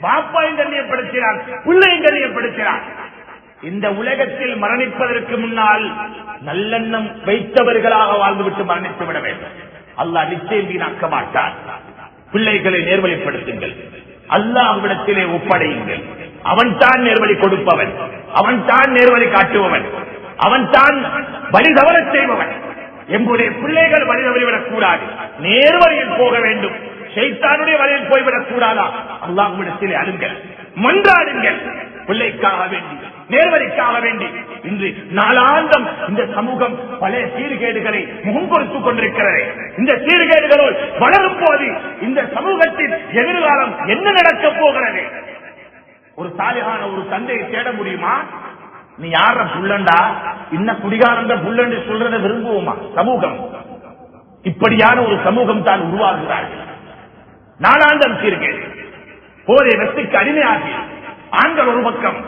பாப்பாவையும் கண்ணியப்படுத்தினார், பிள்ளையும் கண்ணியப்படுத்தினார். இந்த உலகத்தில் மரணிப்பதற்கு முன்னால் நல்லெண்ணம் வைத்தவர்களாக வாழ்ந்துவிட்டு மரணித்து விட வேண்டும். அல்லாஹ் நிச்சயம் வீணாக்க மாட்டார். பிள்ளைகளை நேர்வழிப்படுத்துங்கள், அல்லாஹ்விடத்திலே ஒப்படையுங்கள். அவன் தான் நேர்வழி கொடுப்பவன், அவன் தான் நேர்வழி காட்டுபவன், அவன் தான் வழி தவற செய்பவன். எங்களுடைய பிள்ளைகள் வழி தவறிவிடக் கூடாது, நேர்வழியில் போக வேண்டும். ஷைத்தானுடைய வழியில் போய்விடக் கூடாதா? அல்லாஹ்விடத்திலே அழுங்கள், மன்றாடுங்கள், பிள்ளைக்காக வேண்டி, நேர்வழிக்காக வேண்டி. இன்று நாளாந்தம் இந்த சமூகம் பல சீர்கேடுகளை முகம் கொடுத்துக் கொண்டிருக்கிறது. இந்த சீர்கேடுகளோடு வளரும் போது இந்த சமூகத்தின் எதிர்காலம் என்ன நடக்கப் போகிறது? ஒரு சாலிகான ஒரு தந்தையை தேட முடியுமா? நீ யார புள்ளண்டா, இன்ன குடிகாரந்த புள்ளண்டு சொல்றதை விரும்புவோமா? சமூகம் இப்படியான ஒரு சமூகம் தான் உருவாகிறார்கள். நாளாந்தம் சீர்கேடு, போதை வெற்றிக்கு அடிமையாகி ஆண்கள் ஒரு பக்கம்,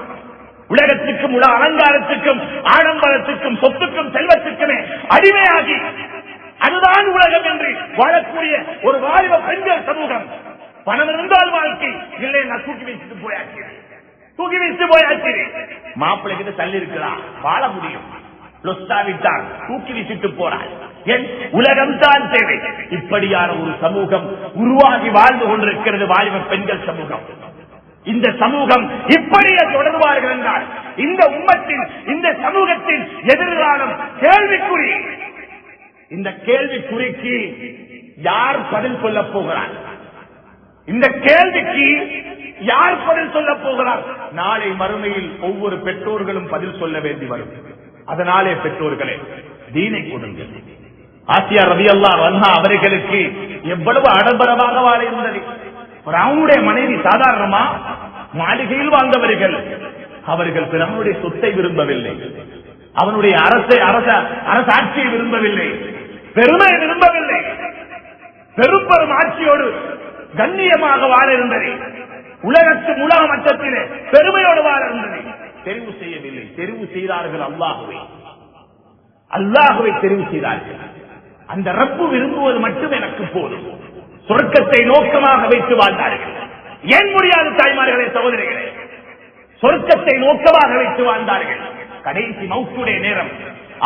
உலகத்துக்கும் உலக அலங்காரத்துக்கும் ஆடம்பரத்துக்கும் சொத்துக்கும் செல்வத்துக்குமே அடிமையாகி அதுதான் உலகம் என்று வாழக்கூடிய ஒரு வாலிப பெண்கள் சமூகம். பணம் இருந்தால் வாழ்க்கை, இல்லை நான் தூக்கி வைத்து போயாச்சு. மாப்பிள்ளை கிட்ட தள்ளி இருக்கிறான், வாழ முடியும். லொஸ்தாவிட்டான், தூக்கி வீசிட்டு போறாள். என் உலகம் தான் தேவை. இப்படியான ஒரு சமூகம் உருவாகி வாழ்ந்து கொண்டிருக்கிறது வாலிப பெண்கள் சமூகம். இந்த சமூகம் இப்படியே தொடர்வார்கள் என்றால் இந்த உம்மத்தின் இந்த சமூகத்தின் எதிர்காலம் கேள்விக்குறி. இந்த கேள்விக்குறிக்கு யார் பதில் சொல்ல போகிறார்? இந்த கேள்விக்கு யார் பதில் சொல்ல போகிறார்? நாளை மறுமையில் ஒவ்வொரு பெற்றோர்களும் பதில் சொல்ல வேண்டி வரும். அதனாலே பெற்றோர்களே, தீனை கொடுங்கள். ஆசியா ரலியல்லாஹு அன்ஹா அவர்களுக்கு எவ்வளவு ஆடம்பரமாக வாழ இருந்தது. அவனுடைய மனைவி சாதாரணமா மாளிகையில் வாழ்ந்தவர்கள். அவர்கள் பிறனுடைய சொத்தை விரும்பவில்லை, அவனுடைய அரசாட்சியை விரும்பவில்லை, பெருமை விரும்பவில்லை. பெரும் ஆட்சியோடு கண்ணியமாக வாழ இருந்தது. உலக மட்டத்திலே பெருமையோடு வாழ இருந்தது. தெரிவு செய்யவில்லை, தெரிவு செய்தார்கள் அல்லாஹுவை தெரிவு செய்தார்கள். அந்த ரப்பு விரும்புவது மட்டும் எனக்கு போதும். சொர்க்கத்தை நோக்கமாக வைத்து வாழ்ந்தார்கள். ஏன் முடியாது தாய்மார்களே, சகோதரிகளே? சொர்க்கத்தை நோக்கமாக வைத்து வாழ்ந்தார்கள். கடைசி மௌத்துடைய நேரம்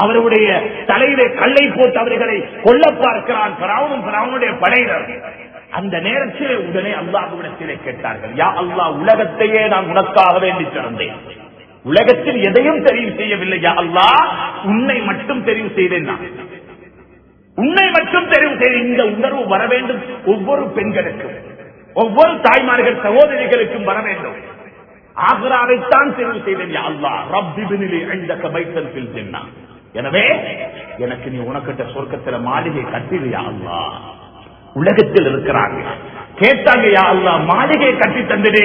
அவருடைய தலையிலே கல்லை போட்டு அவர்களை கொல்ல பார்க்கிறான் பிராவுனுடைய படையினர். அந்த நேரத்திலே உடனே அல்லாஹ்விடத்திலே கேட்டார்கள், யா அல்லாஹ், உலகத்தையே நான் உனக்காக வேண்டி திறந்தேன், உலகத்தில் எதையும் தெரிவு செய்யவில்லை. யா அல்லாஹ், உன்னை மட்டும் தெரிவு செய்தேன், நான் உன்னை மட்டும் தெரிவு செய்த. இந்த உணர்வு வர வேண்டும் ஒவ்வொரு பெண்களுக்கும், ஒவ்வொரு தாய்மார்கள் சகோதரிகளுக்கும் வர வேண்டும். ஆக்ராவைத்தான் தெரிவு செய்தேன். யா அல்லாஹ், ரப்பிபினிலி இந்தக பைத்தன் ஃபில் ஜன்னah, எனவே எனக்கு நீ உனக்கிட்ட சொர்க்கத்துல மாளிகை கட்டிடு யா அல்லாஹ். உலகத்தில் இருக்கிறாங்க, கேட்டாங்க, யா அல்லாஹ் மாளிகை கட்டி தந்துடு.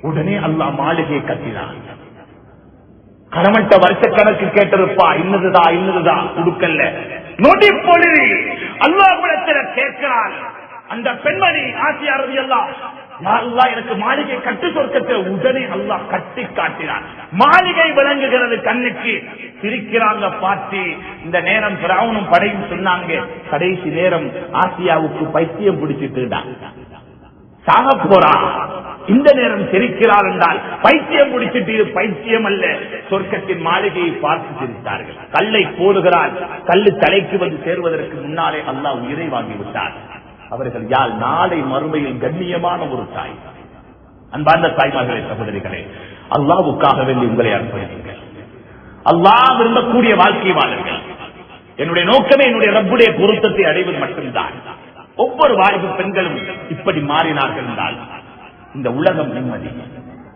உடனே அல்லாஹ் மாளிகை கட்டினான். கடமட்ட வருஷ கணக்கு கேட்டிருப்பா, இன்னதுதான் கொடுக்கல. நொடி பொழுது அல்லாஹ்விடத்தில் கேட்கிறான். அந்த பெண்மணி ஆசியா ரலியல்லாஹு அன்ஹா, எனக்கு மாளிகை கட்டு சொர்க்கத்தை. உடனே அல்லாஹ் கட்டி காட்டினான். மாளிகை விளங்குகிறது கண்ணுக்கு. சிரிக்கிறாங்க பார்த்து. இந்த நேரம் பிராவுனும் படையும் சொன்னாங்க, கடைசி நேரம் ஆசியாவுக்கு பைத்தியம் பிடிச்சிட்டுதான் சாக போறா. இந்த நேரம் சிரிக்கிறார் என்றால் பைத்தியம் பிடிச்சிட்டு, இது பைத்தியம் அல்ல, சொர்க்கத்தின் மாளிகையை பார்த்து சிரித்தார்கள். கல்லை போடுகிறார், கல்லு தலைக்கு வந்து சேருவதற்கு முன்னாலே அல்லாஹ் உயிரை வாங்கிவிட்டார். அவர்கள் யாழ் நாளை மறுமையில் கண்ணியமான ஒரு தாய். அன்பார்ந்த தாய்மார்களே, சகோதரிகளே, அல்லாஹ்வுக்காக வேண்டி உங்களை அர்ப்பணியுங்கள். அல்லாஹ் விரும்பக்கூடிய வாழ்க்கை வாழுங்கள். என்னுடைய நோக்கமே என்னுடைய ரப்புடைய பொருத்தத்தை அடைவது மட்டும்தான். ஒவ்வொரு வாலிப பெண்களும் இப்படி மாறினார்கள் என்றால் இந்த உலகம் நிம்மதி.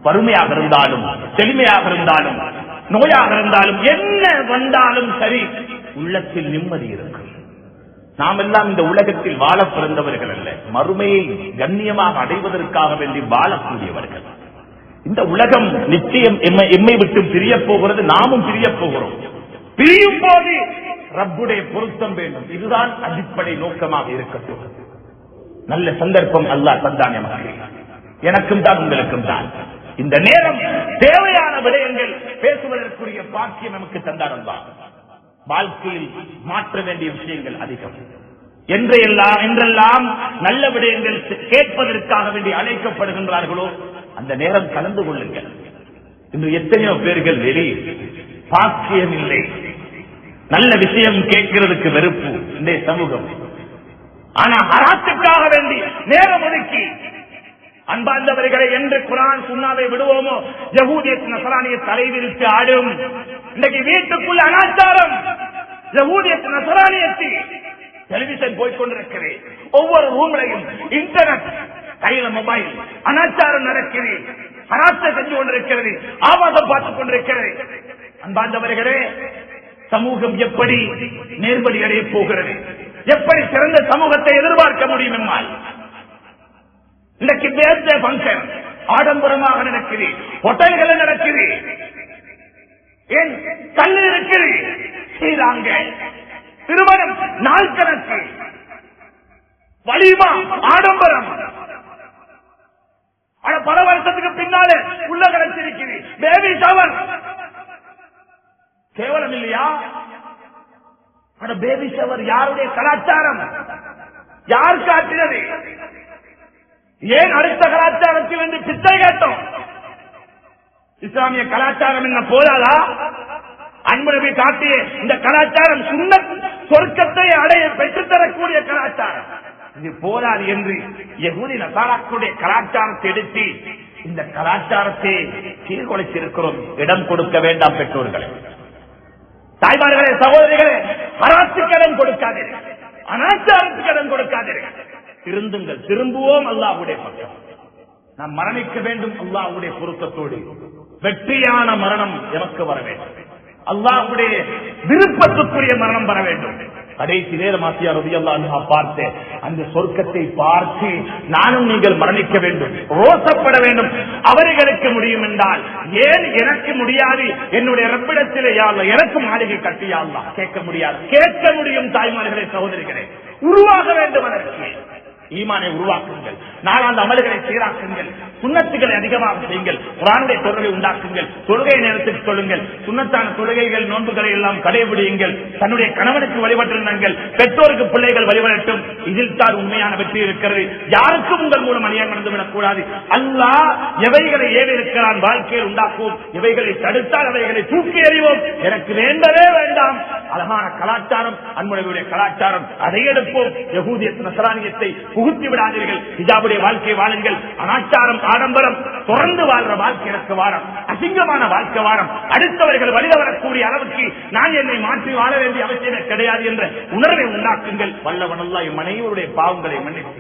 வறுமையாக இருந்தாலும், செழுமையாக இருந்தாலும், நோயாக இருந்தாலும், என்ன வந்தாலும் சரி, உள்ளத்தில் நிம்மதி இருக்கும். நாம் எல்லாம் இந்த உலகத்தில் வாழ பிறந்தவர்கள் அல்ல, மறுமையை கண்ணியமாக அடைவதற்காக வேண்டி வாழக்கூடியவர்கள். இந்த உலகம் நிச்சயம் எம்மை விட்டு பிரிய போகிறது, நாமும் பிரிய போகிறோம். பிரியும் போது ரப்புடைய பொருத்தம் வேண்டும். இதுதான் அடிப்படை நோக்கமாக இருக்கட்டும். நல்ல சந்தர்ப்பம் அல்லாஹ் தந்தான் நமக்கு, எனக்கும் தான் உங்களுக்கும் தான். இந்த நேரம் தேவையான விடயங்கள் பேசுவதற்குரிய பாக்கியம் நமக்கு தந்தார் அல்லாஹ். வாழ்க்கையில் மாற்ற வேண்டிய விஷயங்கள் அதிகம். என்றெல்லாம் நல்ல விடயங்கள் கேட்பதற்காக வேண்டி அழைக்கப்படுகின்றார்களோ அந்த நேரம் கலந்து கொள்ளுங்கள். இன்று எத்தனையோ பேர்கள் வெளி பாக்கியம் இல்லை, நல்ல விஷயம் கேட்கிறதுக்கு வெறுப்பு இந்த சமூகம். ஆனா ஹராத்துக்காக வேண்டி நேரம் ஒதுக்கி, அன்பார்ந்தவர்களை என்று குர்ஆன் சுன்னாவை விடுவோமோ, யஹூதியத் நஸரானிய தலைவிரித்து ஆடும். இன்னைக்கு வீட்டுக்குள்ள அனாச்சாரம், யஹூதியத் நஸரானியத்தி டெலிவிஷன் போய்கொண்டிருக்கிறது. ஒவ்வொரு ரூம்லையும் இன்டர்நெட், கையில மொபைல், அனாச்சாரம் நடக்கிறது, ஹராத்தை செஞ்சு கொண்டிருக்கிறது, ஆபாசம் பார்த்துக் கொண்டிருக்கிறது. அன்பார்ந்தவர்களே, சமூகம் எப்படி நேர்வழி அடைய போகிறது? எப்படி சிறந்த சமூகத்தை எதிர்பார்க்க முடியும் என்னால்? இன்றைக்கு பேர்தே பங்கன் ஆடம்பரமாக நடக்குது, ஹோட்டல்கள் நடக்குது, ஏன் கல்லு இருக்குது, செய்தாங்க திருமணம் நாள் கணக்கு, வலிமா ஆடம்பரம். பல வருஷத்துக்கு பின்னாலே உள்ள கிடைச்சிருக்குது. பேபி ஷவர் கேவலம் இல்லையா? பேபி ஷவர் யாருடைய கலாச்சாரம்? யார் காட்டினது? ஏன் அடுத்த கலாச்சாரத்தில் என்று பிச்சை கேட்டோம்? இஸ்லாமிய கலாச்சாரம் என்ன போதாதா? அன்பு காட்டிய இந்த கலாச்சாரம் சுன்னத் சொர்க்கத்தை அடைய பெற்றுத்தரக்கூடிய கலாச்சாரம். இது போதாது என்று யஹூதி நசாராக்களுடைய கலாச்சாரத்தை எடுத்து இந்த கலாச்சாரத்தை சீர்குலைச்சிருக்கிறோம். இடம் கொடுக்க வேண்டாம் பெற்றோர்களே, தாய்மார்களே, சகோதரிகளே. ஹராத்துக்கு இடம் கொடுக்காதீர்கள், அனாச்சாரத்துக்கு இடம் கொடுக்காதீர்கள். திருந்துங்கள், திரும்புவோம் அல்லாஹ்வுடைய பக்கம். நாம் மரணிக்க வேண்டும் அல்லாஹ்வுடைய பொருத்தத்தோடு. வெற்றியான மரணம் எமக்கு வர வேண்டும், அல்லாஹ்வுடைய விருப்பத்துக்குரிய மரணம் வர வேண்டும். கடைசி நேரம் ஆசியா ரலியல்லாஹு அன்ஹா பார்த்து அந்த சொர்க்கத்தை பார்த்து நானும் நீங்கள் மரணிக்க வேண்டும், ரோசப்பட வேண்டும். அவர்களுக்கு முடியும் என்றால் ஏன் எனக்கு முடியாது? என்னுடைய ரப்பிடத்திலே யா அல்லாஹ் எனக்கு மாளிகை கட்டியா அல்லாஹ் கேட்க முடியாது? கேட்க முடியும். தாய்மார்களே, சகோதரிகளே, உருவாக வேண்டும். அதற்கு ஈமானை உருவாக்குங்கள், நாளாந்த அமல்களை சீராக்குங்கள், சுன்னத்துகளை அதிகமாக செய்யுங்கள், குர்ஆனுடைய தொழுகை உண்டாக்குங்கள், தொழுகை நேரத்துக்கு சொல்லுங்கள், சுன்னத்தான தொழுகைகள் நோன்புகளை எல்லாம் கடைபிடியுங்கள், தன்னுடைய கணவனுக்கு வழிபட்டிருந்தார்கள், பெற்றோருக்கு பிள்ளைகள் வழிபடட்டும். இதில் தான் உண்மையான வெற்றி இருக்கிறது. யாருக்கும் உங்கள் மூலம் அநியாயம் நடந்துவிடக் கூடாது. அல்லாஹ் எவைகளை ஏவி இருக்கிறான் வாழ்க்கையில் உண்டாக்குவோம், எவைகளை தடுத்தால் அவைகளை தூக்கி எறிவோம். எனக்கு வேண்டவே வேண்டாம். அழகான கலாச்சாரம் அன்புடைய கலாச்சாரம், அதை எடுப்போம். யஹூதியத் நஸ்ரானியத்தை புகுத்தி விடாதீர்கள். ஹிஜாபுடைய வாழ்க்கை வாழுங்கள். அனாச்சாரம் ஆடம்பரம் தொடர்ந்து வாழ்ற வாழ்க்கை எனக்கு வாரம், அசிங்கமான வாழ்க்கை வாரம். அடுத்தவர்கள் வழித வரக்கூடிய அளவுக்கு நான் என்னை மாற்றி வாழ வேண்டிய அவசியமே கிடையாது என்ற உணர்வை உண்டாக்குங்கள். வல்லவன் அல்லாஹ் எம் அனைவருடைய பாவங்களை மன்னித்து